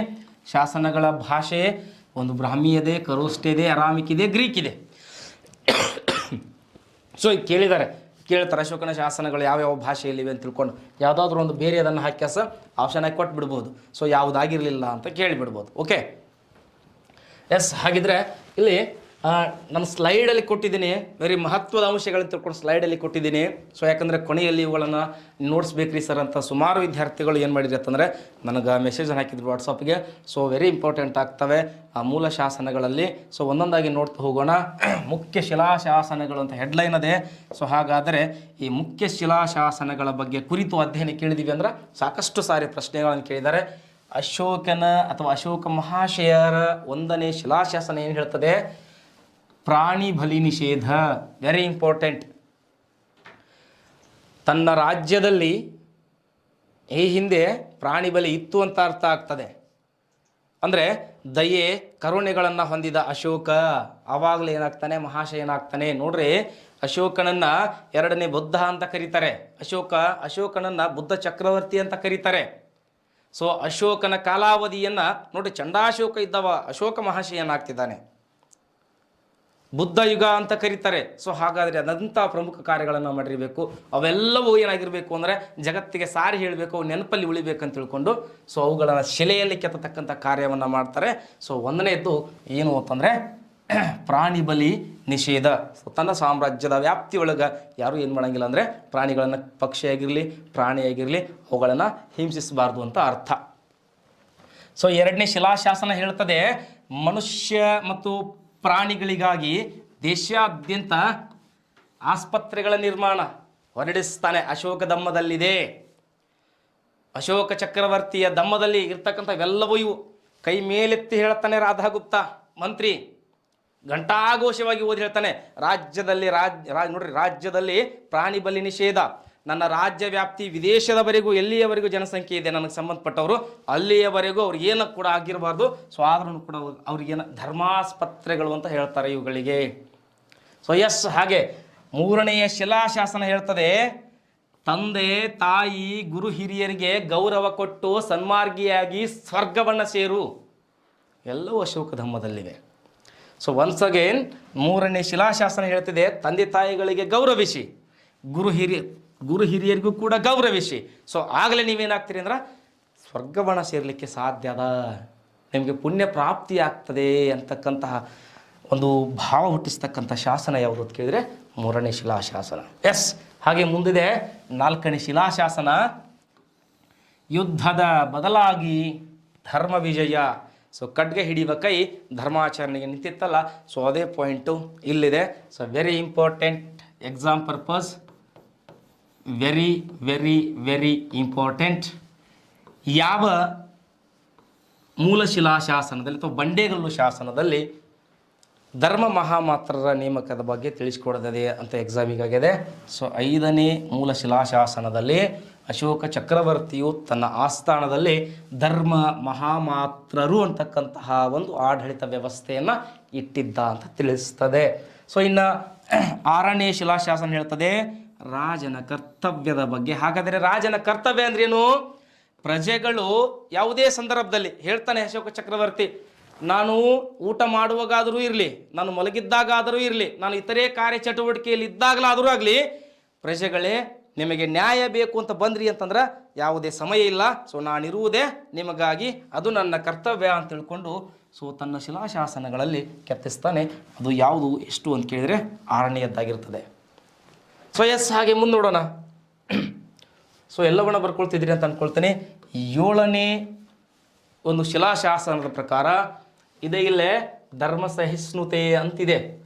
Speaker 1: ಶಾಸನಗಳ ಭಾಷೆ ಒಂದು ಬ್ರಾಹ್ಮಿ ಇದೆ, ಖರೋಷ್ಠಿ ಇದೆ, ಅರಾಮಿಕ್ ಇದೆ, ಗ್ರೀಕ್ ಇದೆ. ಸೊ ಈಗ ಕೇಳ್ತಾರೆ ಅಶೋಕನ ಶಾಸನಗಳು ಯಾವ್ಯಾವ ಭಾಷೆಯಲ್ಲಿವೆ ಅಂತ ತಿಳ್ಕೊಂಡು ಯಾವುದಾದ್ರೂ ಒಂದು ಬೇರೆ ಅದನ್ನು ಹಾಕ್ಯಾಸ ಆಪ್ಷನ್ ಹಾಕಿ ಕೊಟ್ಬಿಡ್ಬೋದು. ಸೊ ಯಾವುದಾಗಿರಲಿಲ್ಲ ಅಂತ ಕೇಳಿಬಿಡ್ಬೋದು. Okay, S. ಹಾಗಿದ್ರೆ ಇಲ್ಲಿ ನಮ್ಮ ಸ್ಲೈಡಲ್ಲಿ ಕೊಟ್ಟಿದ್ದೀನಿ, ವೆರಿ ಮಹತ್ವದ ಅಂಶಗಳನ್ನು ತಿಳ್ಕೊಂಡು ಸ್ಲೈಡಲ್ಲಿ ಕೊಟ್ಟಿದ್ದೀನಿ. ಸೊ ಯಾಕಂದರೆ ಕೊನೆಯಲ್ಲಿ ಇವುಗಳನ್ನು ನೋಡಿಸ್ಬೇಕ್ರಿ ಸರ್ ಅಂತ ಸುಮಾರು ವಿದ್ಯಾರ್ಥಿಗಳು ಏನು ಮಾಡಿದ್ರು ಅಂತಂದರೆ ನನಗೆ ಮೆಸೇಜನ್ನು ಹಾಕಿದ್ರು ವಾಟ್ಸಪ್ಗೆ. ಸೊ ವೆರಿ ಇಂಪಾರ್ಟೆಂಟ್ ಆಗ್ತವೆ ಆ ಮೂಲ ಶಾಸನಗಳಲ್ಲಿ. ಸೊ ಒಂದೊಂದಾಗಿ ನೋಡ್ತಾ ಹೋಗೋಣ. ಮುಖ್ಯ ಶಿಲಾಶಾಸನಗಳು ಅಂತ ಹೆಡ್ಲೈನ್ ಅದೇ. ಸೊ ಹಾಗಾದರೆ ಈ ಮುಖ್ಯ ಶಿಲಾಶಾಸನಗಳ ಬಗ್ಗೆ ಕುರಿತು ಅಧ್ಯಯನ ಕೇಳಿದ್ದೀವಿ ಅಂದ್ರೆ ಸಾಕಷ್ಟು ಸಾರಿ ಪ್ರಶ್ನೆಗಳನ್ನು ಕೇಳಿದ್ದಾರೆ. ಅಶೋಕನ ಅಥವಾ ಅಶೋಕ ಮಹಾಶಯರ 1ನೇ ಶಿಲಾಶಾಸನ ಏನು ಹೇಳ್ತದೆ? ಪ್ರಾಣಿ ಬಲಿ ನಿಷೇಧ. Very important. ತನ್ನ ರಾಜ್ಯದಲ್ಲಿ ಈ ಹಿಂದೆ ಪ್ರಾಣಿ ಬಲಿ ಇತ್ತು ಅಂತ ಅರ್ಥ ಆಗ್ತದೆ. ಅಂದರೆ ದಯೆ ಕರುಣೆಗಳನ್ನು ಹೊಂದಿದ ಅಶೋಕ ಆವಾಗಲೇ ಏನಾಗ್ತಾನೆ? ಮಹಾಶಯನಾಗ್ತಾನೆ. ನೋಡ್ರಿ, ಅಶೋಕನನ್ನು 2ನೇ ಬುದ್ಧ ಅಂತ ಕರೀತಾರೆ. ಅಶೋಕನನ್ನು ಬುದ್ಧ ಚಕ್ರವರ್ತಿ ಅಂತ ಕರೀತಾರೆ. ಸೊ ಅಶೋಕನ ಕಾಲಾವಧಿಯನ್ನು ನೋಡಿ, ಚಂಡಾಶೋಕ ಇದ್ದವ ಅಶೋಕ ಮಹಾಶಯನಾಗ್ತಿದ್ದಾನೆ. ಬುದ್ಧ ಯುಗ ಅಂತ ಕರೀತಾರೆ. ಸೊ ಹಾಗಾದರೆ ಅದಂಥ ಪ್ರಮುಖ ಕಾರ್ಯಗಳನ್ನು ಮಾಡಿರಬೇಕು. ಅವೆಲ್ಲವೂ ಏನಾಗಿರಬೇಕು ಅಂದರೆ ಜಗತ್ತಿಗೆ ಸಾರಿ ಹೇಳಬೇಕು, ನೆನಪಲ್ಲಿ ಉಳಿಬೇಕಂತ ತಿಳ್ಕೊಂಡು ಸೊ ಅವುಗಳನ್ನು ಶಿಲೆಯಲ್ಲಿ ಕೆತ್ತತಕ್ಕಂಥ ಕಾರ್ಯವನ್ನು ಮಾಡ್ತಾರೆ. ಸೊ 1ನೇದ್ದು ಏನು ಅಂತಂದರೆ ಪ್ರಾಣಿ ಬಲಿ ನಿಷೇಧ. ಸೊ ತನ್ನ ಸಾಮ್ರಾಜ್ಯದ ವ್ಯಾಪ್ತಿಯೊಳಗೆ ಯಾರೂ ಏನು ಮಾಡೋಂಗಿಲ್ಲ ಅಂದರೆ ಪ್ರಾಣಿಗಳನ್ನು, ಪಕ್ಷಿಯಾಗಿರಲಿ ಪ್ರಾಣಿಯಾಗಿರಲಿ, ಅವುಗಳನ್ನು ಹಿಂಸಿಸಬಾರ್ದು ಅಂತ ಅರ್ಥ. ಸೊ 2ನೇ ಶಿಲಾಶಾಸನ ಹೇಳ್ತದೆ, ಮನುಷ್ಯ ಮತ್ತು ಪ್ರಾಣಿಗಳಿಗಾಗಿ ದೇಶಾದ್ಯಂತ ಆಸ್ಪತ್ರೆಗಳ ನಿರ್ಮಾಣ ಹೊರಡಿಸ್ತಾನೆ. ಅಶೋಕ ದಮ್ಮದಲ್ಲಿದೆ. ಅಶೋಕ ಚಕ್ರವರ್ತಿಯ ದಮ್ಮದಲ್ಲಿ ಇರ್ತಕ್ಕಂಥವೆಲ್ಲವೂ ಇವು. ಕೈ ಮೇಲೆತ್ತಿ ಹೇಳ್ತಾನೆ ರಾಧಾಗುಪ್ತ ಮಂತ್ರಿ, ಘಂಟಾಘೋಷವಾಗಿ ಓದಿ ಹೇಳ್ತಾನೆ, ನೋಡ್ರಿ, ರಾಜ್ಯದಲ್ಲಿ ಪ್ರಾಣಿ ಬಲಿ ನಿಷೇಧ. ನನ್ನ ರಾಜ್ಯ ವ್ಯಾಪ್ತಿ ವಿದೇಶದವರೆಗೂ, ಎಲ್ಲಿಯವರೆಗೂ ಜನಸಂಖ್ಯೆ ಇದೆ ನನಗೆ ಸಂಬಂಧಪಟ್ಟವರು ಅಲ್ಲಿಯವರೆಗೂ ಅವ್ರಿಗೇನು ಕೂಡ ಆಗಿರಬಾರ್ದು. ಸೊ ಆದ್ರೂ ಕೂಡ ಅವ್ರಿಗೇನು ಧರ್ಮಾಸ್ಪತ್ರೆಗಳು ಅಂತ ಹೇಳ್ತಾರೆ ಇವುಗಳಿಗೆ. ಸೊ ಎಸ್, ಹಾಗೆ ಮೂರನೆಯ ಶಿಲಾಶಾಸನ ಹೇಳ್ತದೆ, ತಂದೆ ತಾಯಿ ಗುರು ಹಿರಿಯರಿಗೆ ಗೌರವ ಕೊಟ್ಟು ಸನ್ಮಾರ್ಗಿಯಾಗಿ ಸ್ವರ್ಗವನ್ನು ಸೇರು. ಎಲ್ಲವೂ ಅಶೋಕ ಧರ್ಮದಲ್ಲಿವೆ. ಸೊ ಒನ್ಸ್ ಅಗೇನ್ ಮೂರನೇ ಶಿಲಾಶಾಸನ ಹೇಳ್ತಿದೆ, ತಂದೆ ತಾಯಿಗಳಿಗೆ ಗೌರವಿಸಿ, ಗುರು ಹಿರಿಯರಿಗೂ ಕೂಡ ಗೌರವಿಸಿ. ಸೊ ಆಗಲೇ ನೀವೇನಾಗ್ತೀರಿ ಅಂದ್ರೆ ಸ್ವರ್ಗವನ ಸೇರಲಿಕ್ಕೆ ಸಾಧ್ಯ ಅದ, ನಿಮಗೆ ಪುಣ್ಯ ಪ್ರಾಪ್ತಿ ಆಗ್ತದೆ ಅಂತಕ್ಕಂತಹ ಒಂದು ಭಾವ ಹುಟ್ಟಿಸ್ತಕ್ಕಂಥ ಶಾಸನ ಯಾವುದು ಅಂತ ಕೇಳಿದರೆ ಮೂರನೇ ಶಿಲಾಶಾಸನ. ಎಸ್, ಹಾಗೆ ಮುಂದಿದೆ ನಾಲ್ಕನೇ ಶಿಲಾಶಾಸನ, ಯುದ್ಧದ ಬದಲಾಗಿ ಧರ್ಮ ವಿಜಯ. ಸೊ ಖಡ್ಗ ಹಿಡಿಯುವ ಕೈ ಧರ್ಮಾಚರಣೆಗೆ ನಿಂತಿತ್ತಲ್ಲ, ಸೊ ಅದೇ ಪಾಯಿಂಟು ಇಲ್ಲಿದೆ. So very important exam purpose, very very very important. ಯಾವ ಮೂಲ ಶಿಲಾಶಾಸನದಲ್ಲಿ ಅಥವಾ ಬಂಡೇಗಲ್ಲು ಶಾಸನದಲ್ಲಿ ಧರ್ಮ ಮಹಾಮಾತ್ರರ ನೇಮಕದ ಬಗ್ಗೆ ತಿಳಿಸ್ಕೊಡೋದಿದೆ ಅಂತ ಎಕ್ಸಾಮಿಗಾಗಿದೆ. ಸೊ 5ನೇ ಮೂಲ ಶಿಲಾಶಾಸನದಲ್ಲಿ ಅಶೋಕ ಚಕ್ರವರ್ತಿಯು ತನ್ನ ಆಸ್ಥಾನದಲ್ಲಿ ಧರ್ಮ ಮಹಾಮಾತ್ರರು ಅಂತಕ್ಕಂತಹ ಒಂದು ಆಡಳಿತ ವ್ಯವಸ್ಥೆಯನ್ನು ಇಟ್ಟಿದ್ದ ಅಂತ ತಿಳಿಸ್ತದೆ. ಸೊ ಇನ್ನು 6ನೇ ಶಿಲಾಶಾಸನ ಹೇಳ್ತದೆ ರಾಜನ ಕರ್ತವ್ಯದ ಬಗ್ಗೆ. ಹಾಗಾದರೆ ರಾಜನ ಕರ್ತವ್ಯ ಅಂದ್ರೇನು? ಪ್ರಜೆಗಳು ಯಾವುದೇ ಸಂದರ್ಭದಲ್ಲಿ ಹೇಳ್ತಾನೆ ಅಶೋಕ ಚಕ್ರವರ್ತಿ, ನಾನು ಊಟ ಮಾಡುವಾಗಾದರೂ ಇರಲಿ, ನಾನು ಮಲಗಿದ್ದಾಗಾದರೂ ಇರಲಿ, ನಾನು ಇತರೆ ಕಾರ್ಯಚಟುವಟಿಕೆಯಲ್ಲಿ ಇದ್ದಾಗಲಾದರೂ ಆಗಲಿ, ಪ್ರಜೆಗಳೇ ನಿಮಗೆ ನ್ಯಾಯ ಬೇಕು ಅಂತ ಬಂದ್ರಿ ಅಂತಂದ್ರೆ ಯಾವುದೇ ಸಮಯ ಇಲ್ಲ. ಸೊ ನಾನಿರುವುದೇ ನಿಮಗಾಗಿ, ಅದು ನನ್ನ ಕರ್ತವ್ಯ ಅಂತ ತಿಳ್ಕೊಂಡು ಸೊ ತನ್ನ ಶಿಲಾಶಾಸನಗಳಲ್ಲಿ ಕೆತ್ತಿಸ್ತಾನೆ. ಅದು ಯಾವುದು ಎಷ್ಟು ಅಂತ ಕೇಳಿದರೆ 6ನೇಯದ್ದಾಗಿರ್ತದೆ. ಸೊ ಎಸ್, ಹಾಗೆ ಮುಂದೆ ನೋಡೋಣ. ಸೊ ಎಲ್ಲವನ್ನ ಬರ್ಕೊಳ್ತಿದ್ದೀರಿ ಅಂತ ಅಂದ್ಕೊಳ್ತೇನೆ. 7ನೇ ಒಂದು ಶಿಲಾಶಾಸನದ ಪ್ರಕಾರ ಇದೇ ಇಲ್ಲೇ ಧರ್ಮ ಸಹಿಷ್ಣುತೆ ಅಂತಿದೆ.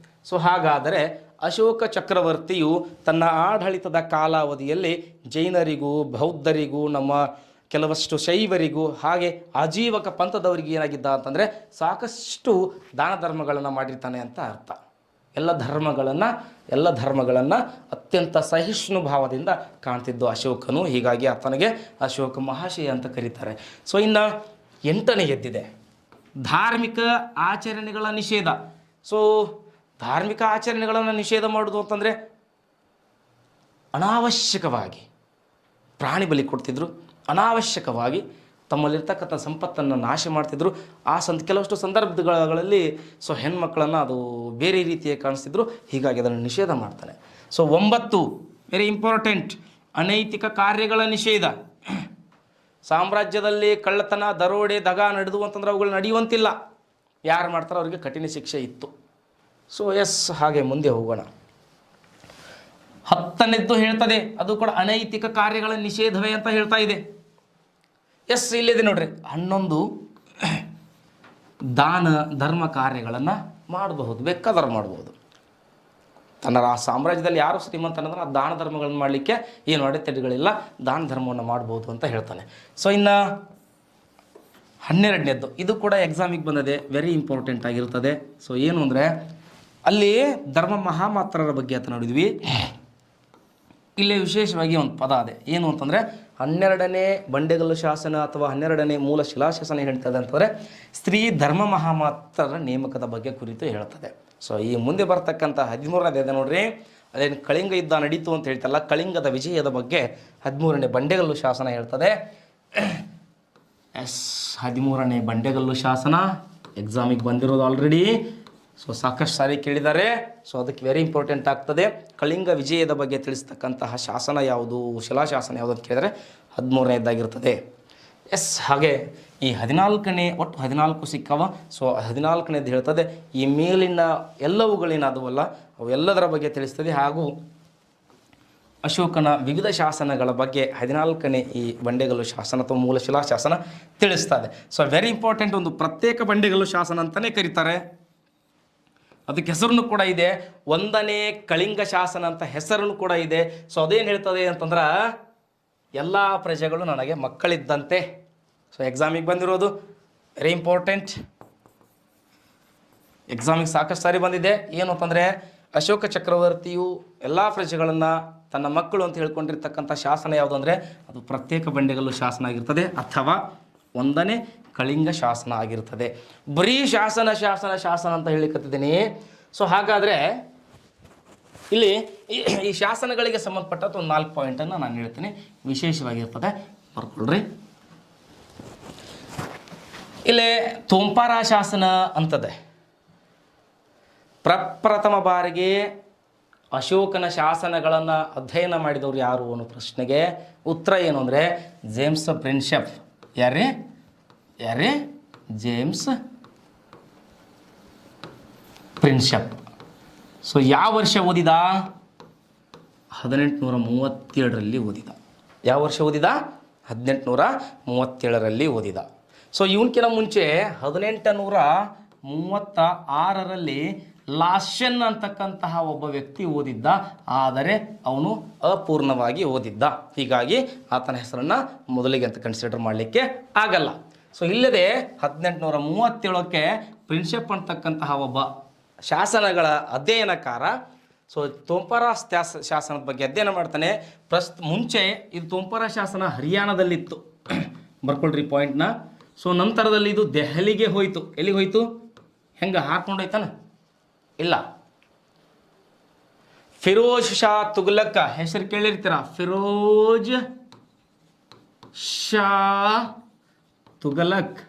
Speaker 1: ಸೊ ಹಾಗಾದರೆ ಅಶೋಕ ಚಕ್ರವರ್ತಿಯು ತನ್ನ ಆಡಳಿತದ ಕಾಲಾವಧಿಯಲ್ಲಿ ಜೈನರಿಗೂ ಬೌದ್ಧರಿಗೂ ನಮ್ಮ ಕೆಲವಷ್ಟು ಶೈವರಿಗೂ ಹಾಗೆ ಆಜೀವಕ ಪಂಥದವರಿಗೆ ಏನಾಗಿದ್ದ ಅಂತಂದರೆ ಸಾಕಷ್ಟು ದಾನ ಧರ್ಮಗಳನ್ನು ಮಾಡಿರ್ತಾನೆ ಅಂತ ಅರ್ಥ. ಎಲ್ಲ ಧರ್ಮಗಳನ್ನು ಅತ್ಯಂತ ಸಹಿಷ್ಣು ಭಾವದಿಂದ ಕಾಣ್ತಿದ್ದು ಅಶೋಕನು. ಹೀಗಾಗಿ ಆತನಿಗೆ ಅಶೋಕ ಮಹಾಶಯ ಅಂತ ಕರೀತಾರೆ. ಸೊ ಇನ್ನು 8ನೇ ಎದ್ದಿದೆ ಧಾರ್ಮಿಕ ಆಚರಣೆಗಳ ನಿಷೇಧ. ಸೊ ಧಾರ್ಮಿಕ ಆಚರಣೆಗಳನ್ನು ನಿಷೇಧ ಮಾಡೋದು ಅಂತಂದರೆ ಅನಾವಶ್ಯಕವಾಗಿ ಪ್ರಾಣಿ ಬಲಿ ಕೊಡ್ತಿದ್ರು, ಅನಾವಶ್ಯಕವಾಗಿ ತಮ್ಮಲ್ಲಿರ್ತಕ್ಕಂಥ ಸಂಪತ್ತನ್ನು ನಾಶ ಮಾಡ್ತಿದ್ರು. ಕೆಲವಷ್ಟು ಸಂದರ್ಭಗಳಲ್ಲಿ ಸೊ ಹೆಣ್ಮಕ್ಳನ್ನು ಅದು ಬೇರೆ ರೀತಿಯಾಗಿ ಕಾಣಿಸ್ತಿದ್ರು. ಹೀಗಾಗಿ ಅದನ್ನು ನಿಷೇಧ ಮಾಡ್ತಾನೆ. ಸೊ 9 ವೆರಿ ಇಂಪಾರ್ಟೆಂಟ್, ಅನೈತಿಕ ಕಾರ್ಯಗಳ ನಿಷೇಧ. ಸಾಮ್ರಾಜ್ಯದಲ್ಲಿ ಕಳ್ಳತನ, ದರೋಡೆ, ದಗ ನಡೆದು ಅಂತಂದ್ರೆ ಅವುಗಳು ನಡೆಯುವಂತಿಲ್ಲ. ಯಾರು ಮಾಡ್ತಾರೋ ಅವರಿಗೆ ಕಠಿಣ ಶಿಕ್ಷೆ ಇತ್ತು. ಸೊ ಎಸ್, ಹಾಗೆ ಮುಂದೆ ಹೋಗೋಣ. 10ನೇದ್ದು ಹೇಳ್ತದೆ, ಅದು ಕೂಡ ಅನೈತಿಕ ಕಾರ್ಯಗಳ ನಿಷೇಧವೇ ಅಂತ ಹೇಳ್ತಾ ಇದೆ. ಎಸ್, ಇಲ್ಲಿದೆ ನೋಡ್ರಿ. 11 ದಾನ ಧರ್ಮ ಕಾರ್ಯಗಳನ್ನು ಮಾಡಬಹುದು, ಬೇಕಾದರೂ ಮಾಡಬಹುದು. ತನ್ನ ಸಾಮ್ರಾಜ್ಯದಲ್ಲಿ ಯಾರು ಶ್ರೀಮಂತನಂದ್ರೆ ಆ ದಾನ ಧರ್ಮಗಳನ್ನು ಮಾಡಲಿಕ್ಕೆ ಏನು ಅಡೆತಡೆಗಳಿಲ್ಲ, ದಾನ ಧರ್ಮವನ್ನು ಮಾಡ್ಬೋದು ಅಂತ ಹೇಳ್ತಾನೆ. ಸೊ ಇನ್ನು 12ನೇದ್ದು, ಇದು ಕೂಡ ಎಕ್ಸಾಮಿಗೆ ಬಂದಿದೆ, ವೆರಿ ಇಂಪಾರ್ಟೆಂಟ್ ಆಗಿರ್ತದೆ. ಸೊ ಏನು ಅಂದರೆ ಅಲ್ಲಿ ಧರ್ಮ ಮಹಾಮಾತ್ರರ ಬಗ್ಗೆ ಅಂತ ನೋಡಿದ್ವಿ. ಇಲ್ಲಿ ವಿಶೇಷವಾಗಿ ಒಂದು ಪದ ಇದೆ, ಏನು ಅಂತಂದರೆ 12ನೇ ಬಂಡೆಗಲ್ಲು ಶಾಸನ ಅಥವಾ 12ನೇ ಮೂಲ ಶಿಲಾಶಾಸನ ಹೇಳ್ತದೆ ಅಂತಂದರೆ ಸ್ತ್ರೀ ಧರ್ಮ ಮಹಾಮಾತ್ರರ ನೇಮಕದ ಬಗ್ಗೆ ಕುರಿತು ಹೇಳ್ತದೆ. ಸೊ ಈ ಮುಂದೆ ಬರ್ತಕ್ಕಂಥ 13ನೇದು ನೋಡ್ರಿ, ಅದೇನು ಕಳಿಂಗ ಯುದ್ಧ ನಡೀತು ಅಂತ ಹೇಳ್ತಲ್ಲ, ಕಳಿಂಗದ ವಿಜಯದ ಬಗ್ಗೆ 13ನೇ ಬಂಡೆಗಲ್ಲು ಶಾಸನ ಹೇಳ್ತದೆ. ಎಸ್, 13ನೇ ಬಂಡೆಗಲ್ಲು ಶಾಸನ ಎಕ್ಸಾಮಿಗೆ ಬಂದಿರೋದು ಆಲ್ರೆಡಿ. ಸೊ ಸಾಕಷ್ಟು ಸಾರಿ ಕೇಳಿದ್ದಾರೆ. ಸೊ ಅದಕ್ಕೆ ವೆರಿ ಇಂಪಾರ್ಟೆಂಟ್ ಆಗ್ತದೆ. ಕಳಿಂಗ ವಿಜಯದ ಬಗ್ಗೆ ತಿಳಿಸ್ತಕ್ಕಂತಹ ಶಾಸನ ಯಾವುದು, ಶಿಲಾಶಾಸನ ಯಾವುದು ಅಂತ ಕೇಳಿದರೆ 13ನೇದಾಗಿರ್ತದೆ. ಎಸ್, ಹಾಗೆ ಈ 14ನೇ, ಒಟ್ಟು 14 ಸಿಕ್ಕವ. ಸೊ 14ನೇದು ಹೇಳ್ತದೆ ಈ ಮೇಲಿನ ಎಲ್ಲವುಗಳೇನಾದವಲ್ಲ ಅವೆಲ್ಲದರ ಬಗ್ಗೆ ತಿಳಿಸ್ತದೆ. ಹಾಗೂ ಅಶೋಕನ ವಿವಿಧ ಶಾಸನಗಳ ಬಗ್ಗೆ 14ನೇ ಈ ಬಂಡೆಗಲ್ಲು ಶಾಸನ ಅಥವಾ ಮೂಲ ಶಿಲಾಶಾಸನ ತಿಳಿಸ್ತದೆ. ಸೊ ವೆರಿ ಇಂಪಾರ್ಟೆಂಟ್, ಒಂದು ಪ್ರತ್ಯೇಕ ಬಂಡೆಗಲ್ಲು ಶಾಸನ ಅಂತಲೇ ಕರೀತಾರೆ. ಅದಕ್ಕೆ ಹೆಸರು ಕೂಡ ಇದೆ, 1ನೇ ಕಳಿಂಗ ಶಾಸನ ಅಂತ ಹೆಸರು ಕೂಡ ಇದೆ. ಸೊ ಅದೇನು ಹೇಳ್ತದೆ ಅಂತಂದ್ರೆ ಎಲ್ಲ ಪ್ರಜೆಗಳು ನನಗೆ ಮಕ್ಕಳಿದ್ದಂತೆ. ಸೊ ಎಕ್ಸಾಮಿಗೆ ಬಂದಿರೋದು ವೆರಿ ಇಂಪಾರ್ಟೆಂಟ್, ಎಕ್ಸಾಮಿಗೆ ಸಾಕಷ್ಟು ಸಾರಿ ಬಂದಿದೆ. ಏನು ಅಂತಂದರೆ ಅಶೋಕ ಚಕ್ರವರ್ತಿಯು ಎಲ್ಲ ಪ್ರಜೆಗಳನ್ನು ತನ್ನ ಮಕ್ಕಳು ಅಂತ ಹೇಳ್ಕೊಂಡಿರ್ತಕ್ಕಂಥ ಶಾಸನ ಯಾವುದು ಅಂದರೆ ಅದು ಪ್ರತ್ಯೇಕ ಬಂಡೆಗಲ್ಲು ಶಾಸನ ಆಗಿರ್ತದೆ ಅಥವಾ 1ನೇ ಕಳಿಂಗ ಶಾಸನ ಆಗಿರ್ತದೆ. ಬರೀ ಶಾಸನ ಶಾಸನ ಶಾಸನ ಅಂತ ಹೇಳಿಕತ್ತಿದ್ದೀನಿ. ಸೊ ಹಾಗಾದರೆ ಇಲ್ಲಿ ಈ ಶಾಸನಗಳಿಗೆ ಸಂಬಂಧಪಟ್ಟಂಥ ಒಂದು 4 ಪಾಯಿಂಟನ್ನು ನಾನು ಹೇಳ್ತೀನಿ, ವಿಶೇಷವಾಗಿರ್ತದೆ, ಬರ್ಕೊಳ್ರಿ. ಇಲ್ಲಿ ತೋಂಪಾರ ಶಾಸನ ಅಂತದೆ. ಪ್ರಪ್ರಥಮ ಬಾರಿಗೆ ಅಶೋಕನ ಶಾಸನಗಳನ್ನು ಅಧ್ಯಯನ ಮಾಡಿದವರು ಯಾರು ಅನ್ನೋ ಪ್ರಶ್ನೆಗೆ ಉತ್ತರ ಏನು ಅಂದರೆ ಜೇಮ್ಸ್ ಪ್ರಿನ್ಸೆಪ್. ಯಾರೇ ಜೇಮ್ಸ್ ಪ್ರಿನ್ಸೆಪ್. ಸೊ ಯಾವ ವರ್ಷ ಓದಿದ? 1837ರಲ್ಲಿ ಓದಿದ. ಯಾವ ವರ್ಷ ಓದಿದ? 1837ರಲ್ಲಿ ಓದಿದ. ಸೊ ಇವನ್ಕಿಂತ ಮುಂಚೆ 1836ರಲ್ಲಿ ಲಾಶನ್ ಅಂತಕ್ಕಂತಹ ಒಬ್ಬ ವ್ಯಕ್ತಿ ಓದಿದ್ದ, ಆದರೆ ಅವನು ಅಪೂರ್ಣವಾಗಿ ಓದಿದ್ದ. ಹೀಗಾಗಿ ಆತನ ಹೆಸರನ್ನು ಮೊದಲಿಗೆ ಅಂತ ಕನ್ಸಿಡರ್ ಮಾಡಲಿಕ್ಕೆ ಆಗಲ್ಲ. ಸೊ ಇಲ್ಲದೆ 1837ಕ್ಕೆ ಪ್ರಿನ್ಸೆಪ್ ಅಂತಕ್ಕಂತಹ ಒಬ್ಬ ಶಾಸನಗಳ ಅಧ್ಯಯನಕಾರ. ಸೊ ತೋಂಪಾರ ಶಾಸನದ ಬಗ್ಗೆ ಅಧ್ಯಯನ ಮಾಡ್ತಾನೆ. ಮುಂಚೆ ಇದು ತೋಂಪಾರ ಶಾಸನ ಹರಿಯಾಣದಲ್ಲಿತ್ತು, ಬರ್ಕೊಳ್ರಿ ಪಾಯಿಂಟ್ನ. ಸೊ ನಂತರದಲ್ಲಿ ಇದು ದೆಹಲಿಗೆ ಹೋಯಿತು. ಎಲ್ಲಿಗೆ ಹೋಯಿತು? ಹೆಂಗೆ ಹಾಕೊಂಡೋಯ್ತಾನ? ಇಲ್ಲ, ಫಿರೋಜ್ ಶಾ ತುಘಲಕ್ ಹೆಸರು ಕೇಳಿರ್ತೀರ. ಫಿರೋಜ್ ಶಾ ತುಘಲಕ್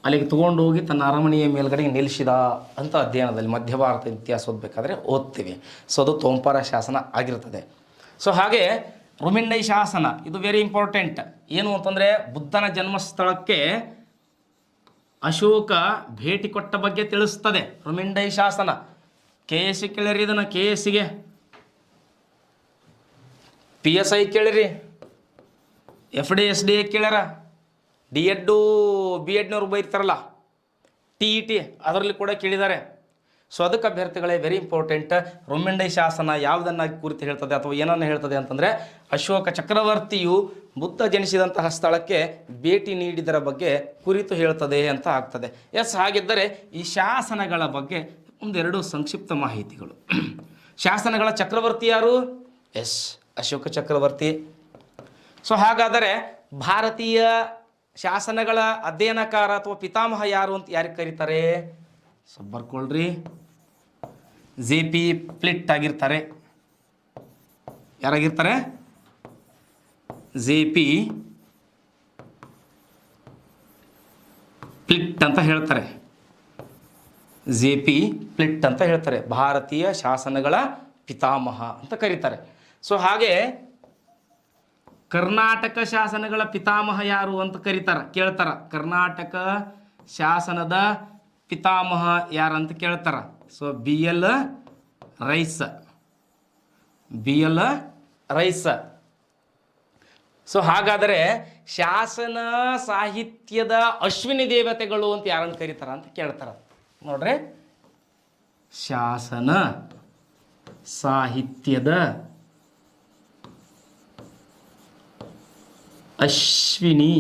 Speaker 1: ಅಲ್ಲಿಗೆ ತೊಗೊಂಡು ಹೋಗಿ ತನ್ನ ಅರಮನೆಯ ಮೇಲ್ಗಡೆ ನಿಲ್ಲಿಸಿದ ಅಂತ ಅಧ್ಯಯನದಲ್ಲಿ ಮಧ್ಯ ಭಾರತ ಇತಿಹಾಸ ಓದಬೇಕಾದ್ರೆ ಓದ್ತೀವಿ. ಸೊ ಅದು ತೋಂಪಾರ ಶಾಸನ ಆಗಿರ್ತದೆ. ಸೊ ಹಾಗೆ ರುಮಿಂಡೈ ಶಾಸನ, ಇದು ವೆರಿ ಇಂಪಾರ್ಟೆಂಟ್. ಏನು ಅಂತಂದರೆ ಬುದ್ಧನ ಜನ್ಮಸ್ಥಳಕ್ಕೆ ಅಶೋಕ ಭೇಟಿ ಕೊಟ್ಟ ಬಗ್ಗೆ ತಿಳಿಸ್ತದೆ ರುಮಿಂಡೈ ಶಾಸನ. KS ಕೇಳಿರಿ, ಇದನ್ನು KSಗೆ PSI ಕೇಳಿರಿ, FD SDA ಕೇಳ್ಯಾರ, D.Ed B.Edನವ್ರು ಬೈರ್ತಾರಲ್ಲ, TET ಅದರಲ್ಲಿ ಕೂಡ ಕೇಳಿದ್ದಾರೆ. ಸೊ ಅದಕ್ಕೆ ಅಭ್ಯರ್ಥಿಗಳೇ ವೆರಿ ಇಂಪಾರ್ಟೆಂಟ್. ರುಮಿಂಡೈ ಶಾಸನ ಯಾವುದನ್ನು ಕುರಿತು ಹೇಳ್ತದೆ ಅಥವಾ ಏನನ್ನು ಹೇಳ್ತದೆ ಅಂತಂದರೆ ಅಶೋಕ ಚಕ್ರವರ್ತಿಯು ಬುದ್ಧ ಜನಿಸಿದಂತಹ ಸ್ಥಳಕ್ಕೆ ಭೇಟಿ ನೀಡಿದರ ಬಗ್ಗೆ ಕುರಿತು ಹೇಳ್ತದೆ ಅಂತ ಆಗ್ತದೆ. ಹಾಗಿದ್ದರೆ ಈ ಶಾಸನಗಳ ಬಗ್ಗೆ ಒಂದೆರಡು ಸಂಕ್ಷಿಪ್ತ ಮಾಹಿತಿಗಳು. ಶಾಸನಗಳ ಚಕ್ರವರ್ತಿ ಯಾರು? ಅಶೋಕ ಚಕ್ರವರ್ತಿ. ಸೊ ಹಾಗಾದರೆ ಭಾರತೀಯ ಶಾಸನಗಳ ಅಧ್ಯಯನಕಾರ ಅಥವಾ ಪಿತಾಮಹ ಯಾರು ಅಂತ ಯಾರಿಗೆ ಕರೀತಾರೆ? ಸೊ ಬರ್ಕೊಳ್ರಿ, JP ಪ್ಲಿಟ್ ಆಗಿರ್ತಾರೆ. ಯಾರಾಗಿರ್ತಾರೆ? JP ಪ್ಲಿಟ್ ಅಂತ ಹೇಳ್ತಾರೆ. JP ಪ್ಲಿಟ್ ಅಂತ ಹೇಳ್ತಾರೆ. ಭಾರತೀಯ ಶಾಸನಗಳ ಪಿತಾಮಹ ಅಂತ ಕರೀತಾರೆ. ಸೊ ಹಾಗೆ ಕರ್ನಾಟಕ ಶಾಸನಗಳ ಪಿತಾಮಹ ಯಾರು ಅಂತ ಕೇಳ್ತಾರ. ಕರ್ನಾಟಕ ಶಾಸನದ ಪಿತಾಮಹ ಯಾರಂತ ಕೇಳ್ತಾರ. So BL rice. ಸೊ ಹಾಗಾದರೆ ಶಾಸನ ಸಾಹಿತ್ಯದ ಅಶ್ವಿನಿ ದೇವತೆಗಳು ಅಂತ ಯಾರನ್ನು ಕರೀತಾರ ಅಂತ ಕೇಳ್ತಾರ. ನೋಡ್ರಿ, ಶಾಸನ ಸಾಹಿತ್ಯದ ಅಶ್ವಿನಿ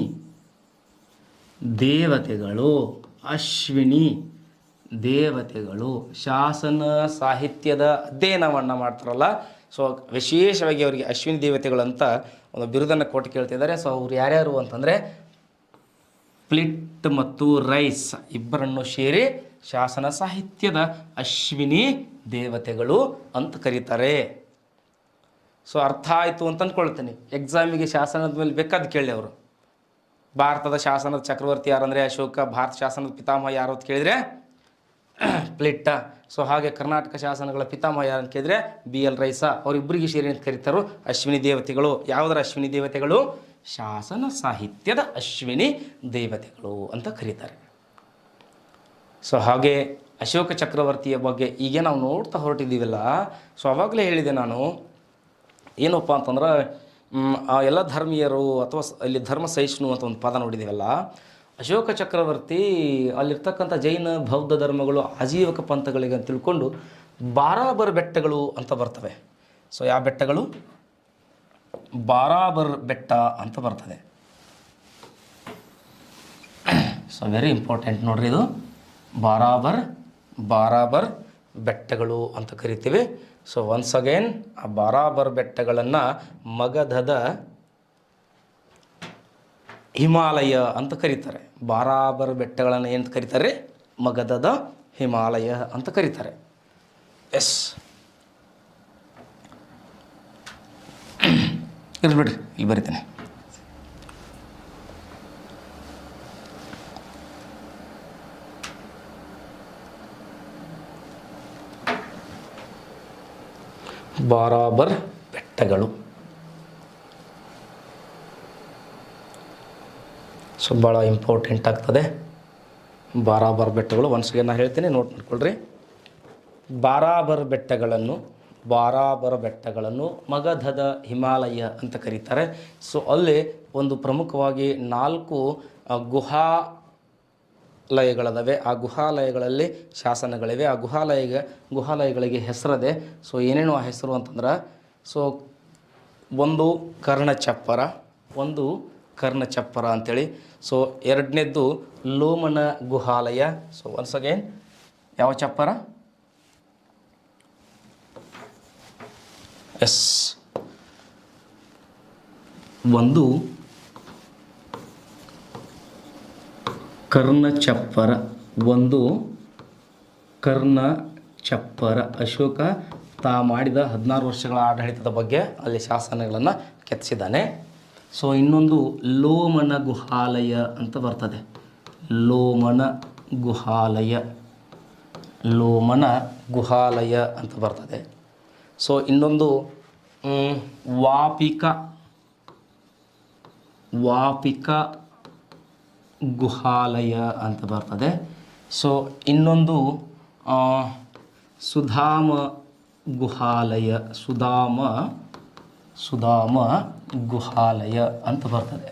Speaker 1: ದೇವತೆಗಳು ಶಾಸನ ಸಾಹಿತ್ಯದ ಅಧ್ಯಯನವನ್ನು ಮಾಡ್ತಾರಲ್ಲ. ಸೊ ವಿಶೇಷವಾಗಿ ಅವರಿಗೆ ಅಶ್ವಿನಿ ದೇವತೆಗಳು ಅಂತ ಒಂದು ಬಿರುದನ್ನು ಕೊಟ್ಟು ಕೇಳ್ತಿದ್ದಾರೆ. ಸೊ ಅವ್ರು ಯಾರ್ಯಾರು ಅಂತಂದರೆ ಪ್ಲಿಟ್ ಮತ್ತು ರೈಸ್ ಇಬ್ಬರನ್ನು ಸೇರಿ ಶಾಸನ ಸಾಹಿತ್ಯದ ಅಶ್ವಿನಿ ದೇವತೆಗಳು ಅಂತ ಕರೀತಾರೆ. ಸೊ ಅರ್ಥ ಆಯಿತು ಅಂತ ಅಂದ್ಕೊಳ್ತೀನಿ. ಎಕ್ಸಾಮಿಗೆ ಶಾಸನದ ಮೇಲೆ ಬೇಕಾದ ಕೇಳಿ ಅವರು ಭಾರತದ ಶಾಸನದ ಚಕ್ರವರ್ತಿ ಯಾರಂದರೆ ಅಶೋಕ, ಭಾರತ ಶಾಸನದ ಪಿತಾಮಹ ಯಾರು ಅಂತ ಕೇಳಿದರೆ ಪ್ಲಿಟ್ಟ. ಸೊ ಹಾಗೆ ಕರ್ನಾಟಕ ಶಾಸನಗಳ ಪಿತಾಮಹ ಯಾರು ಅಂತ ಕೇಳಿದರೆ BL ರೈಸ. ಅವರಿಬ್ಬರಿಗೆ ಸೇರಿ ಅಂತ ಕರೀತಾರೋ ಅಶ್ವಿನಿ ದೇವತೆಗಳು. ಯಾವುದರ ಅಶ್ವಿನಿ ದೇವತೆಗಳು? ಶಾಸನ ಸಾಹಿತ್ಯದ ಅಶ್ವಿನಿ ದೇವತೆಗಳು ಅಂತ ಕರೀತಾರೆ. ಸೊ ಹಾಗೆ ಅಶೋಕ ಚಕ್ರವರ್ತಿಯ ಬಗ್ಗೆ ಈಗ ನಾವು ನೋಡ್ತಾ ಹೊರಟಿದ್ದೀವಲ್ಲ. ಸೊ ಅವಾಗಲೇ ಹೇಳಿದೆ ನಾನು, ಏನಪ್ಪ ಅಂತಂದ್ರೆ ಎಲ್ಲ ಧರ್ಮೀಯರು ಅಥವಾ ಅಲ್ಲಿ ಧರ್ಮ ಸಹಿಷ್ಣು ಅಂತ ಒಂದು ಪದ ನೋಡಿದ್ದೀವಲ್ಲ. ಅಶೋಕ ಚಕ್ರವರ್ತಿ ಅಲ್ಲಿರ್ತಕ್ಕಂಥ ಜೈನ ಬೌದ್ಧ ಧರ್ಮಗಳು ಆಜೀವಕ ಪಂಥಗಳಿಗೆ ಅಂತ ತಿಳ್ಕೊಂಡು ಬಾರಾಬರ್ ಬೆಟ್ಟಗಳು ಅಂತ ಬರ್ತವೆ. ಸೊ ಯಾವ ಬೆಟ್ಟಗಳು? ಬಾರಾಬರ್ ಬೆಟ್ಟ ಅಂತ ಬರ್ತದೆ. ಸೊ ವೆರಿ ಇಂಪಾರ್ಟೆಂಟ್ ನೋಡ್ರಿ, ಇದು ಬಾರಾಬರ್ ಬೆಟ್ಟಗಳು ಅಂತ ಕರಿತೀವಿ. ಸೊ ಒನ್ಸ್ ಅಗೇನ್ ಆ ಬಾರಾಬರ್ ಬೆಟ್ಟಗಳನ್ನು ಮಗಧದ ಹಿಮಾಲಯ ಅಂತ ಕರೀತಾರೆ. ಬಾರಾಬರ್ ಬೆಟ್ಟಗಳನ್ನು ಏನು ಕರೀತಾರೆ? ಮಗಧದ ಹಿಮಾಲಯ ಅಂತ ಕರೀತಾರೆ. ಎಸ್ ಇರ್ಲಿ ಬಿಡ್ರಿ, ಇಲ್ಲಿ ಬರಿತೇನೆ. ಬಾರಾಬರ್ ಬೆಟ್ಟಗಳು. ಸೊ ಭಾಳ ಇಂಪಾರ್ಟೆಂಟ್ ಆಗ್ತದೆ ಬಾರಾಬರ್ ಬೆಟ್ಟಗಳು. ಒನ್ಸ್ಗೆ ನಾನು ಹೇಳ್ತೀನಿ, ನೋಟ್ ಮಾಡ್ಕೊಳ್ರಿ. ಬಾರಾಬರ್ ಬೆಟ್ಟಗಳನ್ನು ಮಗಧದ ಹಿಮಾಲಯ ಅಂತ ಕರೀತಾರೆ. ಸೊ ಅಲ್ಲಿ ಒಂದು ಪ್ರಮುಖವಾಗಿ 4 ಗುಹಾಲಯಗಳಿವೆ. ಆ ಗುಹಾಲಯಗಳಲ್ಲಿ ಶಾಸನಗಳಿವೆ. ಆ ಗುಹಾಲಯಗಳಿಗೆ ಹೆಸರದೆ. ಸೊ ಏನೇನು ಆ ಹೆಸರು ಅಂತಂದ್ರೆ, ಸೊ ಒಂದು ಕರ್ಣಚಪ್ಪರ ಅಂಥೇಳಿ. ಸೊ ಎರಡನೇದ್ದು ಲೋಮನ ಗುಹಾಲಯ. ಸೊ ಒನ್ಸ್ ಅಗೇನ್, ಯಾವ ಚಪ್ಪರ? ಎಸ್, ಒಂದು ಕರ್ಣಚಪ್ಪರ. ಅಶೋಕ ಮಾಡಿದ 16 ವರ್ಷಗಳ ಆಡಳಿತದ ಬಗ್ಗೆ ಅಲ್ಲಿ ಶಾಸನಗಳನ್ನು ಕೆತ್ತಿಸಿದ್ದಾನೆ. ಸೊ ಇನ್ನೊಂದು ಲೋಮನ ಗುಹಾಲಯ ಅಂತ ಬರ್ತದೆ. ಲೋಮನ ಗುಹಾಲಯ ಅಂತ ಬರ್ತದೆ. ಸೊ ಇನ್ನೊಂದು ವಾಪಿಕ ಗುಹಾಲಯ ಅಂತ ಬರ್ತದೆ. ಸೊ ಇನ್ನೊಂದು ಸುಧಾಮ ಗುಹಾಲಯ ಅಂತ ಬರ್ತದೆ.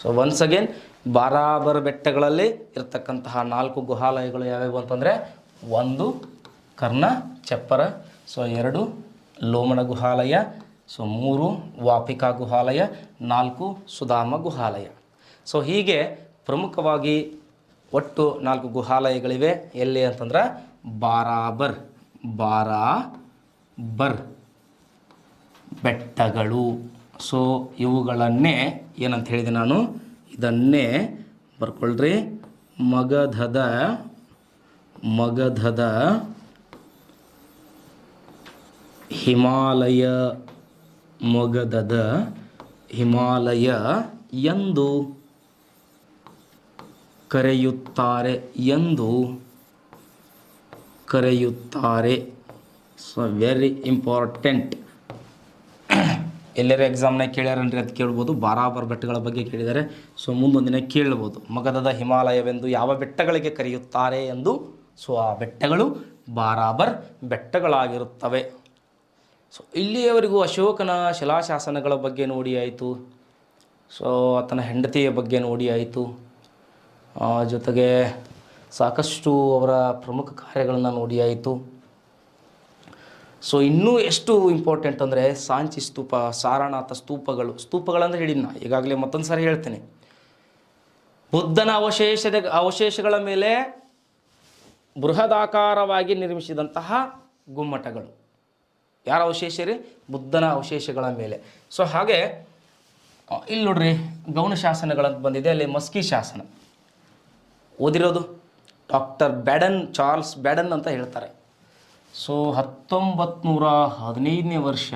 Speaker 1: ಸೊ ಒನ್ಸ್ ಅಗೇನ್, ಬಾರಾಬರ್ ಬೆಟ್ಟಗಳಲ್ಲಿ ಇರತಕ್ಕಂತಹ 4 ಗುಹಾಲಯಗಳು ಯಾವ್ಯಾವು ಅಂತಂದರೆ, 1 ಕರ್ಣಚಪ್ಪರ, ಸೊ 2 ಲೋಮನ ಗುಹಾಲಯ, ಸೊ 3 ವಾಪಿಕಾ ಗುಹಾಲಯ, 4 ಸುಧಾಮ ಗುಹಾಲಯ. ಸೊ ಹೀಗೆ ಪ್ರಮುಖವಾಗಿ ಒಟ್ಟು 4 ಗುಹಾಲಯಗಳಿವೆ. ಎಲ್ಲಿ ಅಂತಂದ್ರೆ ಬಾರಾಬರ್ ಬೆಟ್ಟಗಳು. ಸೊ ಇವುಗಳನ್ನೇ ಏನಂತ ಹೇಳಿದೆ ನಾನು, ಇದನ್ನೇ ಬರ್ಕೊಳ್ರಿ, ಮಗಧದ ಹಿಮಾಲಯ ಎಂದು ಕರೆಯುತ್ತಾರೆ. So very important. ಎಲ್ಲರೂ ಎಕ್ಸಾಮ್ನಾಗ ಕೇಳ್ಯಾರನ್ರಿ, ಅದು ಕೇಳ್ಬೋದು. ಬಾರಾಬರ್ ಬೆಟ್ಟಗಳ ಬಗ್ಗೆ ಕೇಳಿದ್ದಾರೆ. ಸೊ ಮುಂದೊಂದಿನ ಕೇಳ್ಬೋದು, ಮಗಧದ ಹಿಮಾಲಯವೆಂದು ಯಾವ ಬೆಟ್ಟಗಳಿಗೆ ಕರೆಯುತ್ತಾರೆ ಎಂದು. ಸೊ ಆ ಬೆಟ್ಟಗಳು ಬಾರಾಬರ್ ಬೆಟ್ಟಗಳಾಗಿರುತ್ತವೆ. ಸೊ ಇಲ್ಲಿಯವರೆಗೂ ಅಶೋಕನ ಶಿಲಾಶಾಸನಗಳ ಬಗ್ಗೆ ನೋಡಿ ಆಯಿತು. ಸೊ ಆತನ ಹೆಂಡತಿಯ ಬಗ್ಗೆ ನೋಡಿ ಆಯಿತು. ಜೊತೆಗೆ ಸಾಕಷ್ಟು ಅವರ ಪ್ರಮುಖ ಕಾರ್ಯಗಳನ್ನು ನೋಡಿ ಆಯಿತು. ಸೊ ಇನ್ನೂ ಎಷ್ಟು ಇಂಪಾರ್ಟೆಂಟ್ ಅಂದರೆ ಸಾಂಚಿ ಸ್ತೂಪ, ಸಾರನಾಥ ಸ್ತೂಪಗಳಂದ್ರೆ ಹೇಳಿದ್ನ ಈಗಾಗಲೇ ಮತ್ತೊಂದು ಸಾರಿ ಹೇಳ್ತೇನೆ. ಬುದ್ಧನ ಅವಶೇಷಗಳ ಮೇಲೆ ಬೃಹದಾಕಾರವಾಗಿ ನಿರ್ಮಿಸಿದಂತಹ ಗುಮ್ಮಟಗಳು. ಯಾರ ಅವಶೇಷ ರೀ? ಬುದ್ಧನ ಅವಶೇಷಗಳ ಮೇಲೆ. ಸೊ ಹಾಗೆ ಇಲ್ಲಿ ನೋಡ್ರಿ, ಗೌಣ ಶಾಸನಗಳಂತ ಬಂದಿದೆ. ಅಲ್ಲಿ ಮಸ್ಕಿ ಶಾಸನ ಓದಿರೋದು ಚಾರ್ಲ್ಸ್ ಬ್ಯಾಡನ್ ಅಂತ ಹೇಳ್ತಾರೆ. ಸೊ 1915ನೇ ವರ್ಷ.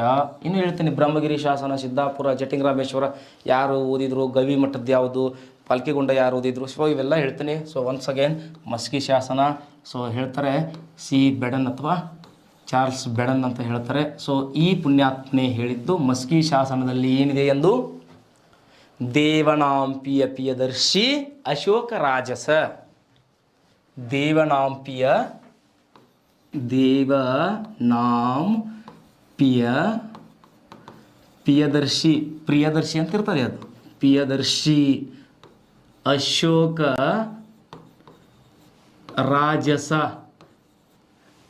Speaker 1: ಇನ್ನೂ ಹೇಳ್ತೀನಿ, ಬ್ರಹ್ಮಗಿರಿ ಶಾಸನ, ಸಿದ್ದಾಪುರ, ಜಟಿಂಗರಾಮೇಶ್ವರ ಯಾರು ಓದಿದ್ರು, ಗವಿ ಮಠದ್ದು ಯಾವುದು, ಪಾಲ್ಕಿಗುಂಡ ಯಾರು ಓದಿದ್ರು, ಸೊ ಇವೆಲ್ಲ ಹೇಳ್ತೀನಿ. ಸೊ ಒನ್ಸ್ ಅಗೇನ್, ಮಸ್ಕಿ ಶಾಸನ. ಸೊ ಹೇಳ್ತಾರೆ ಸಿ ಬೆಡನ್ ಅಥವಾ ಚಾರ್ಲ್ಸ್ ಬೆಡನ್ ಅಂತ ಹೇಳ್ತಾರೆ. ಸೊ ಈ ಪುಣ್ಯಾತ್ಮನೆ ಹೇಳಿದ್ದು ಮಸ್ಕಿ ಶಾಸನದಲ್ಲಿ ಏನಿದೆ ಎಂದು, ದೇವನಾಂಪಿಯ ಪ್ರಿಯದರ್ಶಿ ಅಶೋಕ ರಾಜಸ. ದೇವನಾಂಪಿಯ ಪ್ರಿಯದರ್ಶಿ ಅಂತ ಇರ್ತದೆ. ಅದು ಪ್ರಿಯದರ್ಶಿ ಅಶೋಕ ರಾಜಸ.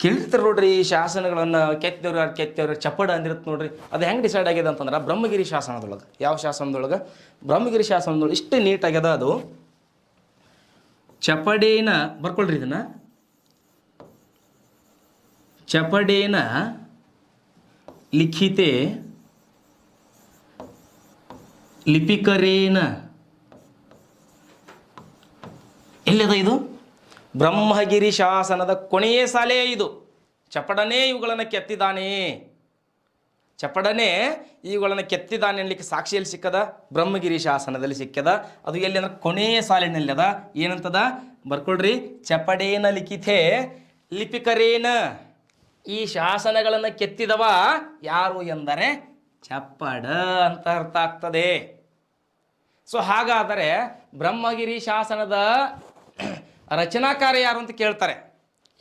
Speaker 1: ಕೇಳಿರ್ತಾರೆ ನೋಡ್ರಿ, ಈ ಶಾಸನಗಳನ್ನು ಕೆತ್ತವ್ರು ಚಪ್ಪಡ ಅಂದಿರುತ್ತೆ ನೋಡ್ರಿ. ಅದು ಹೆಂಗೆ ಡಿಸೈಡ್ ಆಗಿದೆ ಅಂತಂದ್ರೆ, ಬ್ರಹ್ಮಗಿರಿ ಶಾಸನದೊಳಗೆ. ಯಾವ ಶಾಸನದೊಳಗೆ? ಬ್ರಹ್ಮಗಿರಿ ಶಾಸನದೊಳಗೆ ಇಷ್ಟು ನೀಟಾಗ್ಯದ. ಅದು ಚಪಡೇನ, ಬರ್ಕೊಳ್ರಿ ಇದನ್ನು, ಚಪಡೇನ ಲಿಖಿತೆ ಲಿಪಿಕರೇನ. ಎಲ್ಲಿದೆ ಇದು? ಬ್ರಹ್ಮಗಿರಿ ಶಾಸನದ ಕೊನೆಯ ಸಾಲೆ ಇದು. ಚಪಡನೇ ಇವುಗಳನ್ನು ಕೆತ್ತಿದ್ದಾನೆ. ಚಪಡನೇ ಇವುಗಳನ್ನು ಕೆತ್ತಿದ್ದಾನೆ ಅನ್ಲಿಕ್ಕೆ ಸಾಕ್ಷಿಯಲ್ಲಿ ಸಿಕ್ಕದ ಬ್ರಹ್ಮಗಿರಿ ಶಾಸನದಲ್ಲಿ ಸಿಕ್ಕದ. ಅದು ಎಲ್ಲಿ ಅಂದ್ರೆ ಕೊನೆಯ ಸಾಲಿನಲ್ಲಿ ಅದ. ಏನಂತದ ಬರ್ಕೊಳ್ರಿ, ಚಪಡೇನ ಲಿಖಿತೆ ಲಿಪಿಕರೇನ. ಈ ಶಾಸನಗಳನ್ನು ಕೆತ್ತಿದವ ಯಾರು ಎಂದರೆ ಚಪ್ಪಡ ಅಂತ ಅರ್ಥ ಆಗ್ತದೆ. ಸೊ ಹಾಗಾದರೆ ಬ್ರಹ್ಮಗಿರಿ ಶಾಸನದ ರಚನಾಕಾರ ಯಾರು ಅಂತ ಕೇಳ್ತಾರೆ.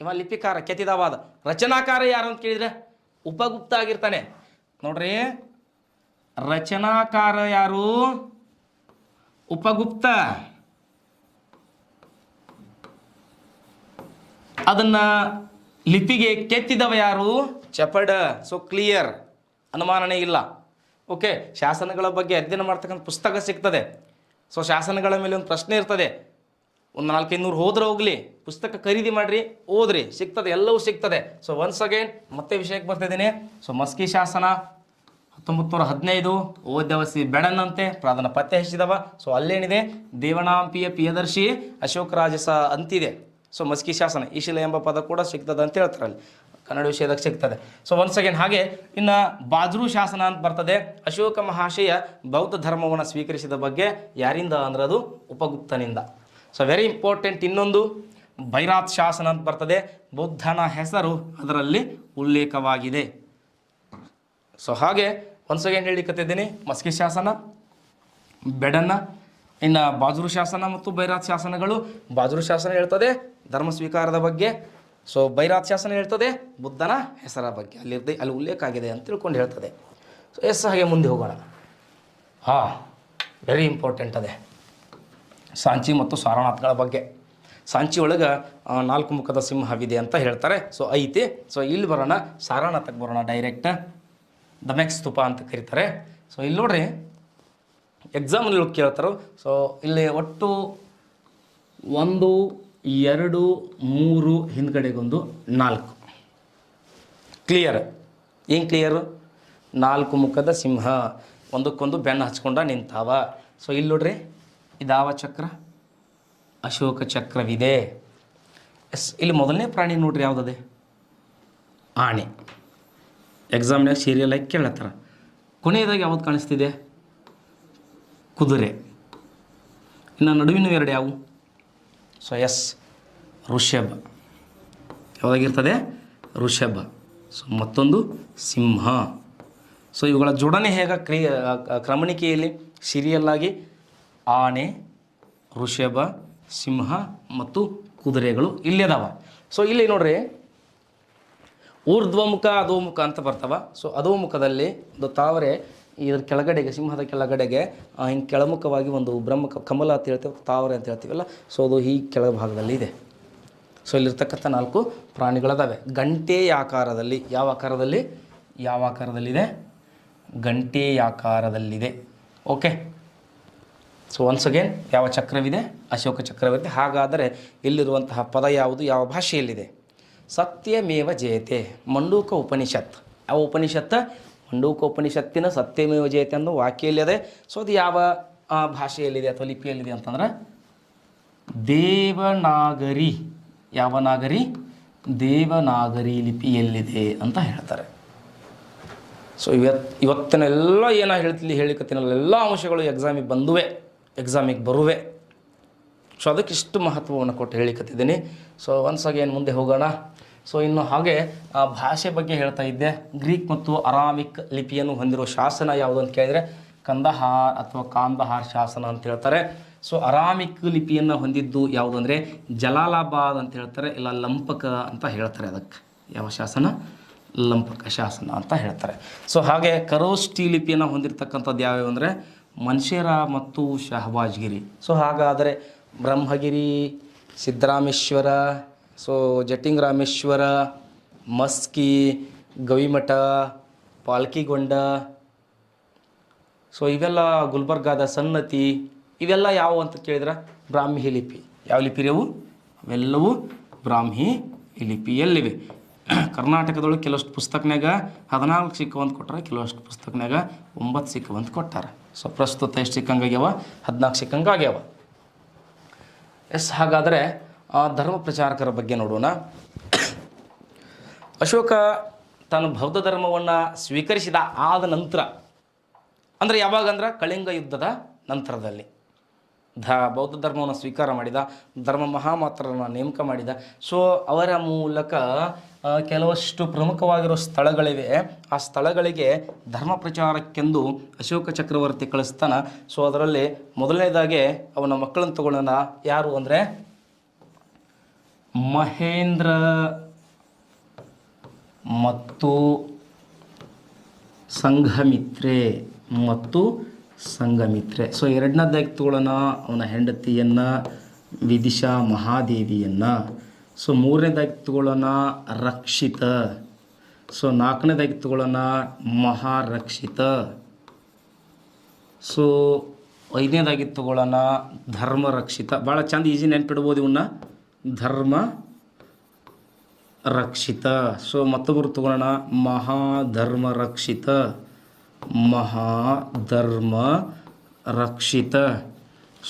Speaker 1: ಇವ ಲಿಪಿಕಾರ ಕೆತ್ತಿದವಾದ. ರಚನಾಕಾರ ಯಾರು ಅಂತ ಕೇಳಿದ್ರೆ ಉಪಗುಪ್ತ ಆಗಿರ್ತಾನೆ. ನೋಡ್ರಿ, ರಚನಾಕಾರ ಯಾರು? ಉಪಗುಪ್ತ. ಅದನ್ನ ಲಿಪಿಗೆ ಕೆತ್ತಿದವ ಯಾರು? ಚಪಡ. ಸೊ ಕ್ಲಿಯರ್, ಅನುಮಾನನೇ ಇಲ್ಲ. ಓಕೆ, ಶಾಸನಗಳ ಬಗ್ಗೆ ಅಧ್ಯಯನ ಮಾಡ್ತಕ್ಕಂಥ ಪುಸ್ತಕ ಸಿಗ್ತದೆ. ಸೊ ಶಾಸನಗಳ ಮೇಲೆ ಒಂದು ಪ್ರಶ್ನೆ ಇರ್ತದೆ. ಒಂದು 400-500 ಹೋದ್ರೆ ಹೋಗ್ಲಿ, ಪುಸ್ತಕ ಖರೀದಿ ಮಾಡ್ರಿ, ಓದ್ರಿ, ಸಿಗ್ತದೆ, ಎಲ್ಲವೂ ಸಿಗ್ತದೆ. ಸೊ ಒನ್ಸ್ ಅಗೇನ್ ಮತ್ತೆ ವಿಷಯಕ್ಕೆ ಬರ್ತಿದ್ದೀನಿ. ಸೊ ಮಸ್ಕಿ ಶಾಸನ 1915 ಓದ್ಯವಸಿ ಬೆಡನ್ನಂತೆ ಪ್ರಾಧಾನ್ಯ ಪತ್ತೆ ಹಚ್ಚಿದವ. ಸೊ ಅಲ್ಲೇನಿದೆ, ದೇವಣಾಂಪಿಯ ಪ್ರಿಯದರ್ಶಿ ಅಶೋಕ ರಾಜಸ ಅಂತಿದೆ. ಸೊ ಮಸ್ಕಿ ಶಾಸನ ಈಶಿಲ ಎಂಬ ಪದ ಕೂಡ ಸಿಗ್ತದೆ ಅಂತ ಹೇಳ್ತಾರೆ, ಅಲ್ಲಿ ಕನ್ನಡ ವಿಷಯದಾಗ ಸಿಗ್ತದೆ. ಸೊ ಒನ್ಸ್ ಅಗೇನ್ ಹಾಗೆ ಇನ್ನು ಬಾಜ್ರೂ ಶಾಸನ ಅಂತ ಬರ್ತದೆ. ಅಶೋಕ ಮಹಾಶಯ ಬೌದ್ಧ ಧರ್ಮವನ್ನು ಸ್ವೀಕರಿಸಿದ ಬಗ್ಗೆ ಯಾರಿಂದ ಅಂದ್ರೆ ಅದು ಉಪಗುಪ್ತನಿಂದ. So very important. ಇನ್ನೊಂದು ಬೈರಾತ್ ಶಾಸನ ಅಂತ ಬರ್ತದೆ. ಬುದ್ಧನ ಹೆಸರು ಅದರಲ್ಲಿ ಉಲ್ಲೇಖವಾಗಿದೆ. ಸೊ ಹಾಗೆ ಒನ್ಸ್ ಅಗೇನ್ ಹೇಳಿಕತ್ತಿದ್ದೀನಿ, ಮಸ್ಕಿ ಶಾಸನ, ಬೆಡನ್ನ, ಇನ್ನು ಬಾಜ್ರೂ ಶಾಸನ ಮತ್ತು ಬೈರಾತ್ ಶಾಸನಗಳು. ಬಾಜ್ರೂ ಶಾಸನ ಹೇಳ್ತದೆ ಧರ್ಮ ಸ್ವೀಕಾರದ ಬಗ್ಗೆ. ಸೊ ಬೈರಾತ್ ಶಾಸನ ಹೇಳ್ತದೆ ಬುದ್ಧನ ಹೆಸರ ಬಗ್ಗೆ, ಅಲ್ಲಿ ಉಲ್ಲೇಖ ಆಗಿದೆ ಅಂತ ತಿಳ್ಕೊಂಡು ಹೇಳ್ತದೆ. ಸೊ ಹಾಗೆ ಮುಂದೆ ಹೋಗೋಣ. ವೆರಿ ಇಂಪಾರ್ಟೆಂಟ್ ಅದೇ ಸಾಂಚಿ ಮತ್ತು ಸಾರನಾಥ್ಗಳ ಬಗ್ಗೆ. ಸಾಂಚಿ ಒಳಗೆ 4 ಮುಖದ ಸಿಂಹವಿದೆ ಅಂತ ಹೇಳ್ತಾರೆ. ಸೊ ಐತಿ. ಸೊ ಇಲ್ಲಿ ಬರೋಣ, ಸಾರನಾಥಕ್ಕೆ ಬರೋಣ ಡೈರೆಕ್ಟ್. ದಮೆಕ್ ಸ್ತೂಪ ಅಂತ ಕರೀತಾರೆ. ಸೊ ಇಲ್ಲಿ ನೋಡ್ರಿ, ಎಕ್ಸಾಮ್ನಲ್ಲಿ ಕೇಳ್ತಾರೆ. ಸೊ ಇಲ್ಲಿ ಒಟ್ಟು 1, 2, 3 ಹಿಂದ್ಗಡೆಗೊಂದು 4. ಕ್ಲಿಯರ್? ಏನು ಕ್ಲಿಯರು? 4 ಮುಖದ ಸಿಂಹ ಒಂದಕ್ಕೊಂದು ಬೆನ್ನು ಹಚ್ಕೊಂಡ ನಿಂತಾವ. ಸೊ ಇಲ್ಲಿ ನೋಡ್ರಿ, ಇದಾವ ಚಕ್ರ, ಅಶೋಕ ಚಕ್ರವಿದೆ. ಇಲ್ಲಿ ಮೊದಲನೇ ಪ್ರಾಣಿ ನೋಡ್ರಿ ಯಾವುದದೆ? ಆನೆ. ಎಕ್ಸಾಮ್ನಾಗ ಸೀರಿಯಲ್ ಆಗಿ ಕೇಳತ್ತಾರ. ಕೊನೆಯದಾಗಿ ಯಾವ್ದು ಕಾಣಿಸ್ತಿದೆ? ಕುದುರೆ. ಇನ್ನು ನಡುವಿನ 2 ಯಾವುವು? ಸೊ ಋಷಭ. ಯಾವುದಾಗಿರ್ತದೆ? ಋಷಭ. ಸೊ ಮತ್ತೊಂದು ಸಿಂಹ. ಸೊ ಇವುಗಳ ಜೋಡಣೆ ಹೇಗೆ ಕ್ರಮಣಿಕೆಯಲ್ಲಿ ಸೀರಿಯಲ್ಲಾಗಿ ಆನೆ, ಋಷಭ, ಸಿಂಹ ಮತ್ತು ಕುದುರೆಗಳು ಇಲ್ಲದಾವ. ಸೊ ಇಲ್ಲಿ ನೋಡ್ರಿ, ಊರ್ಧ್ವಮುಖ ಅಧೋಮುಖ ಅಂತ ಬರ್ತಾವ. ಸೊ ಅಧೋಮುಖದಲ್ಲಿ ಒಂದು ತಾವರೆ ಇದ್ರ ಕೆಳಗಡೆಗೆ, ಸಿಂಹದ ಕೆಳಗಡೆಗೆ ಹಿಂಗೆ ಕೆಳಮುಖವಾಗಿ ಒಂದು ಬ್ರಹ್ಮ ಕಮಲ ಅಂತ ಹೇಳ್ತೀವಿ, ತಾವರೆ ಅಂತ ಹೇಳ್ತೀವಲ್ಲ. ಸೊ ಅದು ಈ ಕೆಳಭಾಗದಲ್ಲಿ ಇದೆ. ಸೊ ಇಲ್ಲಿರ್ತಕ್ಕಂಥ 4 ಪ್ರಾಣಿಗಳದಾವೆ ಗಂಟೆಯ ಆಕಾರದಲ್ಲಿ. ಯಾವ ಆಕಾರದಲ್ಲಿ? ಯಾವ ಆಕಾರದಲ್ಲಿದೆ? ಗಂಟೆಯ ಆಕಾರದಲ್ಲಿದೆ. ಓಕೆ. ಸೊ ಒನ್ಸ್ ಅಗೇನ್ ಯಾವ ಚಕ್ರವಿದೆ? ಅಶೋಕ ಚಕ್ರವಿದೆ. ಹಾಗಾದರೆ ಇಲ್ಲಿರುವಂತಹ ಪದ ಯಾವುದು? ಯಾವ ಭಾಷೆಯಲ್ಲಿದೆ? ಸತ್ಯಮೇವ ಜಯತೆ, ಮಂಡೂಕ ಉಪನಿಷತ್. ಯಾವ ಉಪನಿಷತ್ತು? ಮಂಡೂಕ ಉಪನಿಷತ್ತಿನ ಸತ್ಯಮೇವ ಜಯತೆ ಅನ್ನೋ ವಾಕ್ಯಲ್ಲಿದೆ. ಸೊ ಅದು ಯಾವ ಭಾಷೆಯಲ್ಲಿದೆ ಅಥವಾ ಲಿಪಿಯಲ್ಲಿದೆ ಅಂತಂದ್ರೆ ದೇವನಾಗರಿ. ಯಾವ ನಾಗರಿ? ದೇವನಾಗರಿ ಲಿಪಿಯಲ್ಲಿದೆ ಅಂತ ಹೇಳ್ತಾರೆ. ಸೊ ಇವತ್ತಿನ ಎಲ್ಲ ಏನೋ ಹೇಳಿಕತ್ತಿನಲ್ಲ, ಎಲ್ಲ ಅಂಶಗಳು ಎಕ್ಸಾಮಿಗೆ ಬರುವೆ. ಸೊ ಅದಕ್ಕೆ ಇಷ್ಟು ಮಹತ್ವವನ್ನು ಕೊಟ್ಟು ಹೇಳಿಕತ್ತಿದ್ದೀನಿ. ಸೊ ಒನ್ಸ್ ಅಗೇನ್ ಮುಂದೆ ಹೋಗೋಣ. ಸೊ ಇನ್ನು ಹಾಗೆ ಆ ಭಾಷೆ ಬಗ್ಗೆ ಹೇಳ್ತಾ ಇದ್ದೆ. ಗ್ರೀಕ್ ಮತ್ತು ಅರಾಮಿಕ್ ಲಿಪಿಯನ್ನು ಹೊಂದಿರುವ ಶಾಸನ ಯಾವುದು ಅಂತ ಕೇಳಿದರೆ ಕಂದಹಾರ್ ಅಥವಾ ಕಾಂದಹಾರ್ ಶಾಸನ ಅಂತ ಹೇಳ್ತಾರೆ. ಸೊ ಅರಾಮಿಕ್ ಲಿಪಿಯನ್ನು ಹೊಂದಿದ್ದು ಯಾವುದು ಅಂದರೆ ಜಲಾಲಾಬಾದ್ ಅಂತ ಹೇಳ್ತಾರೆ, ಇಲ್ಲ ಲಂಪಕ ಅಂತ ಹೇಳ್ತಾರೆ. ಅದಕ್ಕೆ ಯಾವ ಶಾಸನ? ಲಂಪಕ ಶಾಸನ ಅಂತ ಹೇಳ್ತಾರೆ. ಸೊ ಹಾಗೆ ಖರೋಷ್ಠಿ ಲಿಪಿಯನ್ನು ಹೊಂದಿರತಕ್ಕಂಥದ್ದು ಯಾವ್ಯಾವ ಅಂದರೆ ಮನ್ಷೇರ ಮತ್ತು ಶಹಬಾಜ್ಗಿರಿ. ಸೊ ಹಾಗಾದರೆ ಬ್ರಹ್ಮಗಿರಿ, ಸಿದ್ದರಾಮೇಶ್ವರ, ಸೊ ಜಟಿಂಗರಾಮೇಶ್ವರ, ಮಸ್ಕಿ, ಗವಿಮಠ, ಪಾಲ್ಕಿಗೊಂಡ, ಸೊ ಇವೆಲ್ಲ ಗುಲ್ಬರ್ಗಾದ ಸನ್ನತಿ, ಇವೆಲ್ಲ ಯಾವುವು ಅಂತ ಕೇಳಿದ್ರೆ ಬ್ರಾಹ್ಮಿ ಲಿಪಿ. ಯಾವ ಲಿಪಿ ರೀ ಅವು? ಅವೆಲ್ಲವೂ ಬ್ರಾಹ್ಮಿ ಲಿಪಿಯಲ್ಲಿವೆ. ಕರ್ನಾಟಕದೊಳಗೆ ಕೆಲವಷ್ಟು ಪುಸ್ತಕನಾಗ 14 ಸಿಕ್ಕವಂತ ಕೊಟ್ಟಾರೆ, ಕೆಲವಷ್ಟು ಪುಸ್ತಕನಾಗ 9 ಸಿಕ್ಕವಂತ ಕೊಟ್ಟಾರೆ. ಸೊ ಪ್ರಸ್ತುತ ಎಷ್ಟು ಸಿಕ್ಕಂಗಾಗ್ಯಾವ? 14 ಸಿಕ್ಕಂಗಾಗ್ಯಾವ. ಹಾಗಾದರೆ ಧರ್ಮ ಪ್ರಚಾರಕರ ಬಗ್ಗೆ ನೋಡೋಣ. ಅಶೋಕ ತಾನು ಬೌದ್ಧ ಧರ್ಮವನ್ನು ಸ್ವೀಕರಿಸಿದ ಆದ ನಂತರ, ಅಂದರೆ ಯಾವಾಗಂದ್ರೆ ಕಳಿಂಗ ಯುದ್ಧದ ನಂತರದಲ್ಲಿ ಬೌದ್ಧ ಧರ್ಮವನ್ನು ಸ್ವೀಕಾರ ಮಾಡಿದ, ಧರ್ಮ ಮಹಾಮಾತ್ರರನ್ನು ನೇಮಕ ಮಾಡಿದ. ಸೊ ಅವರ ಮೂಲಕ ಕೆಲವಷ್ಟು ಪ್ರಮುಖವಾಗಿರೋ ಸ್ಥಳಗಳಿವೆ. ಆ ಸ್ಥಳಗಳಿಗೆ ಧರ್ಮ ಪ್ರಚಾರಕ್ಕೆಂದು ಅಶೋಕ ಚಕ್ರವರ್ತಿ ಕಳಿಸ್ತಾನ. ಸೊ ಅದರಲ್ಲಿ ಮೊದಲನೇದಾಗಿ ಅವನ ಮಕ್ಕಳನ್ನು ತಗೊಳ್ಳೋಣ. ಯಾರು ಅಂದರೆ ಮಹೇಂದ್ರ ಮತ್ತು ಸಂಘಮಿತ್ರೆ. ಸೊ ಎರಡನೇದಾಗಿ ತಗೊಳ್ಳೋಣ ಅವನ ಹೆಂಡತಿಯನ್ನು ವಿದಿಶಾ ಮಹಾದೇವಿಯನ್ನು. ಸೊ ಮೂರನೇದಾಗಿ ತಗೊಳ್ಳೋಣ ರಕ್ಷಿತ. ಸೊ ನಾಲ್ಕನೇದಾಗಿ ತಗೊಳ್ಳೋಣ ಮಹಾರಕ್ಷಿತ. ಸೊ ಐದನೇದಾಗಿ ತಗೊಳ್ಳೋಣ ಧರ್ಮರಕ್ಷಿತ. ಭಾಳ ಚಂದ ಈಸಿ ನೆನ್ಪಿಡ್ಬೋದು ಇವನ್ನ, ಧರ್ಮ ರಕ್ಷಿತ. ಸೊ ಮತ್ತೊಬ್ಬರು ತಗೊಳ್ಳೋಣ ಮಹಾಧರ್ಮ ರಕ್ಷಿತ.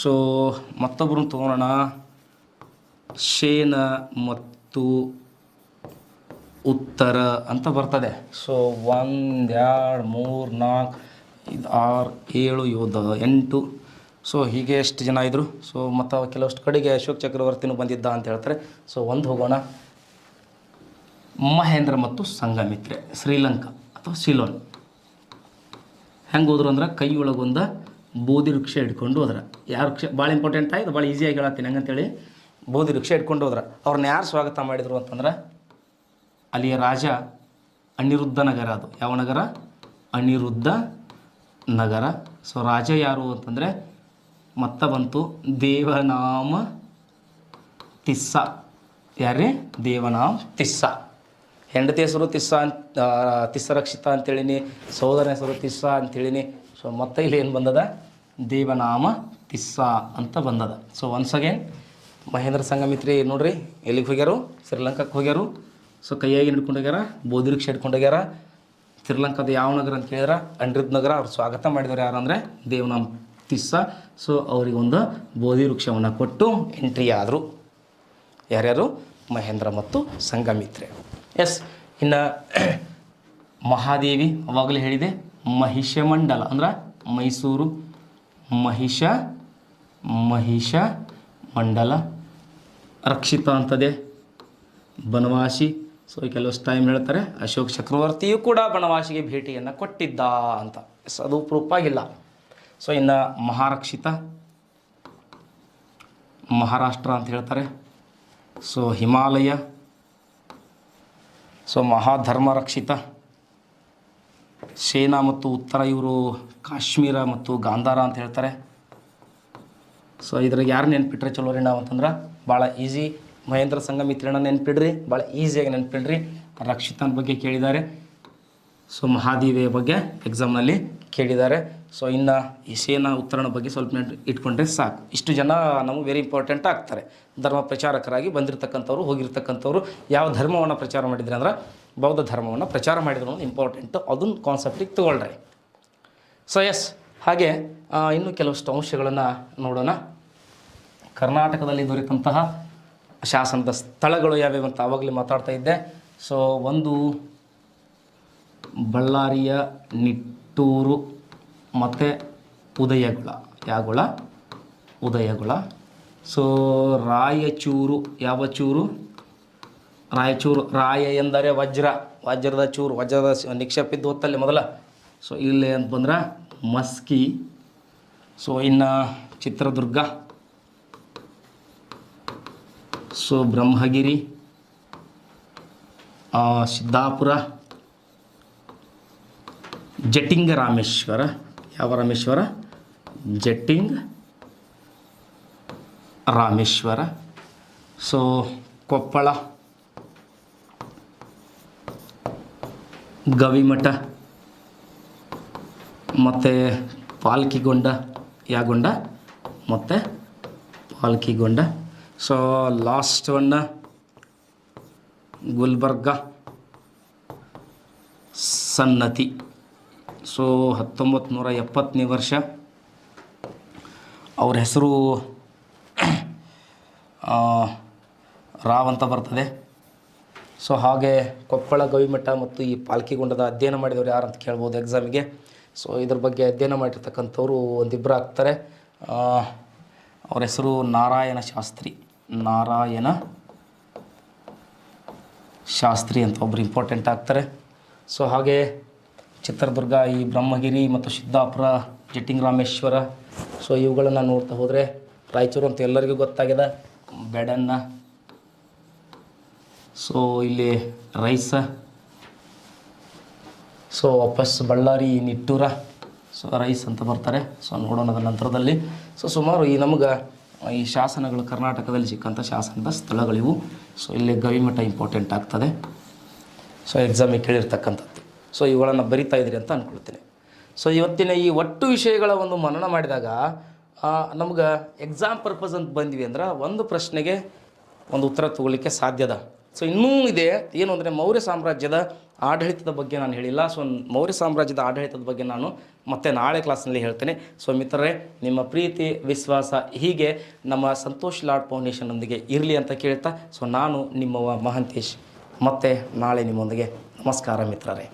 Speaker 1: ಸೊ ಮತ್ತೊಬ್ಬರು ತಗೊಳ್ಳೋಣ ಶೇನ ಮತ್ತು ಉತ್ತರ ಅಂತ ಬರ್ತದೆ. ಸೊ 1 2 3 4 5 6 7 8. ಸೊ ಹೀಗೆ ಎಷ್ಟು ಜನ ಇದ್ದರು. ಸೊ ಮತ್ತು ಕೆಲವಷ್ಟು ಕಡೆಗೆ ಅಶೋಕ್ ಚಕ್ರವರ್ತಿನೂ ಬಂದಿದ್ದ ಅಂತ ಹೇಳ್ತಾರೆ. ಸೊ ಒಂದು ಹೋಗೋಣ, ಮಹೇಂದ್ರ ಮತ್ತು ಸಂಘಮಿತ್ರೆ, ಶ್ರೀಲಂಕಾ ಅಥವಾ ಸಿಲೋನ್. ಹೆಂಗೆ ಹೋದ್ರು ಅಂದ್ರೆ ಕೈ ಒಳಗೊಂದು ಬೋಧಿ ವೃಕ್ಷ ಇಟ್ಕೊಂಡು ಹೋದ್ರೆ. ಯಾರು ವೃಕ್ಷ ಭಾಳ ಇಂಪಾರ್ಟೆಂಟ್ ಆಯ್ತು, ಭಾಳ ಈಸಿಯಾಗಿ ಹೇಳತ್ತೀನಿ ಹೆಂಗಂತೇಳಿ. ಬೋಧಿ ವೃಕ್ಷ ಇಟ್ಕೊಂಡು ಹೋದ್ರೆ ಅವ್ರನ್ನ ಯಾರು ಸ್ವಾಗತ ಮಾಡಿದರು ಅಂತಂದ್ರೆ ಅಲ್ಲಿಯ ರಾಜ ಅನಿರುದ್ಧ ನಗರ. ಅದು ಯಾವ ನಗರ? ಅನಿರುದ್ಧ ನಗರ. ಸೊ ರಾಜ ಯಾರು ಅಂತಂದರೆ ಮತ್ತೆ ಬಂತು ದೇವನಾಮ ತಿಸ್ಸ. ಯಾರೇ? ದೇವನಾಮ ತಿಸ್ಸ. ಹೆಂಡತಿ ಹೆಸರು ತಿಸ್ಸರಕ್ಷಿತ ಅಂತೇಳಿನಿ, ಸಹೋದರನ ಹೆಸರು ತಿಸ್ಸ ಅಂತೇಳಿನಿ. ಸೊ ಮತ್ತೆ ಇಲ್ಲಿ ಏನು ಬಂದದ? ದೇವನಾಮ ತಿಸ್ಸ ಅಂತ ಬಂದದ. ಸೊ ಒನ್ಸ್ ಅಗೇನ್ ಮಹೇಂದ್ರ ಸಂಘಮಿತ್ರೆ ನೋಡ್ರಿ ಎಲ್ಲಿಗೆ ಹೋಗ್ಯಾರು? ಶ್ರೀಲಂಕಾಕ್ಕೆ ಹೋಗ್ಯಾರು. ಸೊ ಕೈಯಾಗಿ ಹಿಡ್ಕೊಂಡು ಹೋಗ್ಯಾರ, ಬೋಧಿ ವೃಕ್ಷ ಹಿಡ್ಕೊಂಡು ಹೋಗ್ಯಾರ. ಶ್ರೀಲಂಕಾದ ಯಾವ ನಗರ ಅಂತ ಕೇಳಿದ್ರೆ ಅನಿರುದ್ಧ ನಗರ. ಅವ್ರು ಸ್ವಾಗತ ಮಾಡಿದವರು ಯಾರು ಅಂದರೆ ದೇವನಾಮ ತಿಸ್ಸ. ಸೊ ಅವರಿಗೊಂದು ಬೋಧಿ ವೃಕ್ಷವನ್ನು ಕೊಟ್ಟು ಎಂಟ್ರಿ ಆದರು. ಯಾರ್ಯಾರು? ಮಹೇಂದ್ರ ಮತ್ತು ಸಂಘಮಿತ್ರೆ. ಎಸ್. ಇನ್ನು ಮಹಾದೇವಿ ಅವಾಗಲೇ ಹೇಳಿದೆ, ಮಹಿಷಮಂಡಲ ಅಂದ್ರೆ ಮೈಸೂರು. ಮಹಿಷ ಮಂಡಲ. ರಕ್ಷಿತ ಅಂತದೆ ಬನವಾಸಿ. ಸೊ ಕೆಲವಷ್ಟು ಟೈಮ್ ಹೇಳ್ತಾರೆ ಅಶೋಕ್ ಚಕ್ರವರ್ತಿಯು ಕೂಡ ಬನವಾಸಿಗೆ ಭೇಟಿಯನ್ನು ಕೊಟ್ಟಿದ್ದ ಅಂತ. ಎಸ್, ಅದು ಪ್ರೂಫ್ ಆಗಿಲ್ಲ. ಸೊ ಇನ್ನು ಮಹಾರಕ್ಷಿತ ಮಹಾರಾಷ್ಟ್ರ ಅಂತ ಹೇಳ್ತಾರೆ. ಸೊ ಹಿಮಾಲಯ. ಸೊ ಮಹಾಧರ್ಮ ರಕ್ಷಿತ ಸೇನಾ ಮತ್ತು ಉತ್ತರ, ಇವರು ಕಾಶ್ಮೀರ ಮತ್ತು ಗಾಂಧಾರ ಅಂತ ಹೇಳ್ತಾರೆ. ಸೊ ಇದ್ರಾಗ ಯಾರು ನೆನ್ಪಿಟ್ರೆ ಚಲೋ ರೀ ನಾವು ಅಂತಂದ್ರೆ ಭಾಳ ಈಸಿ. ಮಹೇಂದ್ರ ಸಂಘಮಿತ್ರೆನ ನೆನ್ಪಿಡ್ರಿ, ಭಾಳ ಈಸಿಯಾಗಿ ನೆನ್ಪಿಡ್ರಿ. ರಕ್ಷಿತನ ಬಗ್ಗೆ ಕೇಳಿದ್ದಾರೆ. ಸೊ ಮಹಾದೇವಿಯ ಬಗ್ಗೆ ಎಕ್ಸಾಮ್ನಲ್ಲಿ ಕೇಳಿದ್ದಾರೆ. ಸೊ ಇನ್ನು ಈ ಸೇನಾ ಉತ್ತರನ ಬಗ್ಗೆ ಸ್ವಲ್ಪ ಇಟ್ಕೊಂಡ್ರೆ ಸಾಕು. ಇಷ್ಟು ಜನ ನಮಗೆ ವೆರಿ ಇಂಪಾರ್ಟೆಂಟ್ ಆಗ್ತಾರೆ. ಧರ್ಮ ಪ್ರಚಾರಕರಾಗಿ ಬಂದಿರತಕ್ಕಂಥವ್ರು, ಹೋಗಿರ್ತಕ್ಕಂಥವ್ರು ಯಾವ ಧರ್ಮವನ್ನು ಪ್ರಚಾರ ಮಾಡಿದ್ರೆ ಅಂದ್ರೆ ಬೌದ್ಧ ಧರ್ಮವನ್ನು ಪ್ರಚಾರ ಮಾಡಿದ್ರು ಅನ್ನೋದು ಇಂಪಾರ್ಟೆಂಟು. ಅದನ್ನು ಕಾನ್ಸೆಪ್ಟಿಗೆ ತಗೊಳ್ರಿ. ಸೊ ಎಸ್, ಹಾಗೆ ಇನ್ನೂ ಕೆಲವಷ್ಟು ಅಂಶಗಳನ್ನು ನೋಡೋಣ. ಕರ್ನಾಟಕದಲ್ಲಿ ದೊರೆತಂತಹ ಶಾಸನದ ಸ್ಥಳಗಳು ಯಾವ್ಯಾವ ಅಂತ ಆವಾಗಲೇ ಮಾತಾಡ್ತಾ ಇದ್ದೆ. ಸೊ ಒಂದು ಬಳ್ಳಾರಿಯ ನಿಟ್ಟೂರು ಮತ್ತು ಉದಯಗುಳ. ಯಾಗುಳ? ಉದಯಗುಳ. ಸೊ ರಾಯಚೂರು. ಯಾವ ಚೂರು? ರಾಯಚೂರು. ರಾಯ ಎಂದರೆ ವಜ್ರದ ಚೂರು, ವಜ್ರದ ನಿಕ್ಷೇಪಿದ್ದು ಹೊತ್ತಲ್ಲಿ ಮೊದಲ. ಸೊ ಇಲ್ಲಿ ಅಂತ ಬಂದ್ರೆ ಮಸ್ಕಿ. ಸೊ ಇನ್ನು ಚಿತ್ರದುರ್ಗ. ಸೊ ಬ್ರಹ್ಮಗಿರಿ, ಸಿದ್ದಾಪುರ, ಜಟಿಂಗ ರಾಮೇಶ್ವರ. ಯಾವ ರಾಮೇಶ್ವರ? ಜಟಿಂಗ್ ರಾಮೇಶ್ವರ. ಸೊ ಕೊಪ್ಪಳ, ಗವಿಮಠ ಮತ್ತು ಪಾಲ್ಕಿಗೊಂಡ. ಯಾಗೊಂಡ? ಮತ್ತು Palkigunda. So last one Gulbarga, Sannati. So 1970ನೇ ವರ್ಷ. ಅವ್ರ ಹೆಸರು ರಾವ್ ಅಂತ ಬರ್ತದೆ. ಸೊ ಹಾಗೆ ಕೊಪ್ಪಳ ಗವಿಮಠ ಮತ್ತು ಈ ಪಾಲ್ಕಿಗುಂಡದ ಅಧ್ಯಯನ ಮಾಡಿದವರು ಯಾರು ಅಂತ ಕೇಳ್ಬೋದು ಎಕ್ಸಾಮಿಗೆ. ಸೊ ಇದ್ರ ಬಗ್ಗೆ ಅಧ್ಯಯನ ಮಾಡಿರ್ತಕ್ಕಂಥವ್ರು ಒಂದಿಬ್ಬರು ಆಗ್ತಾರೆ. ಅವ್ರ ಹೆಸರು ನಾರಾಯಣ ಶಾಸ್ತ್ರಿ ಅಂತ ಒಬ್ಬರು ಇಂಪಾರ್ಟೆಂಟ್ ಆಗ್ತಾರೆ. ಸೊ ಹಾಗೆ ಚಿತ್ರದುರ್ಗ ಈ ಬ್ರಹ್ಮಗಿರಿ ಮತ್ತು ಸಿದ್ದಾಪುರ ಜಟ್ಟಿಂಗ್ ರಾಮೇಶ್ವರ, ಸೊ ಇವುಗಳನ್ನು ನೋಡ್ತಾ ಹೋದರೆ ರಾಯಚೂರು ಅಂತ ಎಲ್ಲರಿಗೂ ಗೊತ್ತಾಗಿದೆ, ಬೆಡನ್ನ. ಸೊ ಇಲ್ಲಿ ರೈಸ, ಸೊ ವಾಪಸ್ ಬಳ್ಳಾರಿ ನಿಟ್ಟೂರ, ಸೊ ರೈಸ್ ಅಂತ ಬರ್ತಾರೆ. ಸೊ ನೋಡೋಣ ಅದರ ನಂತರದಲ್ಲಿ. ಸೊ ಸುಮಾರು ಈ ನಮಗೆ ಈ ಶಾಸನಗಳು ಕರ್ನಾಟಕದಲ್ಲಿ ಸಿಕ್ಕಂಥ ಶಾಸನದ ಸ್ಥಳಗಳಿವು. ಸೊ ಇಲ್ಲಿ ಗವಿಮಠ ಇಂಪಾರ್ಟೆಂಟ್ ಆಗ್ತದೆ. ಸೊ ಎಕ್ಸಾಮಿಗೆ ಕೇಳಿರ್ತಕ್ಕಂಥದ್ದು. ಸೊ ಇವುಗಳನ್ನು ಬರಿತಾ ಇದ್ದೀರಿ ಅಂತ ಅಂದ್ಕೊಳ್ತೀನಿ. ಸೊ ಇವತ್ತಿನ ಈ ಒಟ್ಟು ವಿಷಯಗಳ ಒಂದು ಮನನ ಮಾಡಿದಾಗ ನಮ್ಗೆ ಎಕ್ಸಾಮ್ ಪರ್ಪಸ್ ಅಂತ ಬಂದ್ವಿ ಅಂದ್ರೆ ಒಂದು ಪ್ರಶ್ನೆಗೆ ಒಂದು ಉತ್ತರ ತಗೊಳ್ಳಿಕ್ಕೆ ಸಾಧ್ಯದ. ಸೊ ಇನ್ನೂ ಇದೆ ಏನು ಅಂದರೆ ಮೌರ್ಯ ಸಾಮ್ರಾಜ್ಯದ ಆಡಳಿತದ ಬಗ್ಗೆ ನಾನು ಹೇಳಿಲ್ಲ. ಸೊ ಮೌರ್ಯ ಸಾಮ್ರಾಜ್ಯದ ಆಡಳಿತದ ಬಗ್ಗೆ ನಾನು ಮತ್ತೆ ನಾಳೆ ಕ್ಲಾಸ್ನಲ್ಲಿ ಹೇಳ್ತೇನೆ. ಸೊ ಮಿತ್ರರೇ, ನಿಮ್ಮ ಪ್ರೀತಿ ವಿಶ್ವಾಸ ಹೀಗೆ ನಮ್ಮ ಸಂತೋಷ್ ಲಾಡ್ ಫೌಂಡೇಶನ್ನೊಂದಿಗೆ ಇರಲಿ ಅಂತ ಕೇಳ್ತಾ, ಸೊ ನಾನು ನಿಮ್ಮವ ಮಹಾಂತೇಶ್ ಮತ್ತೆ ನಾಳೆ ನಿಮ್ಮೊಂದಿಗೆ. ನಮಸ್ಕಾರ ಮಿತ್ರರೇ.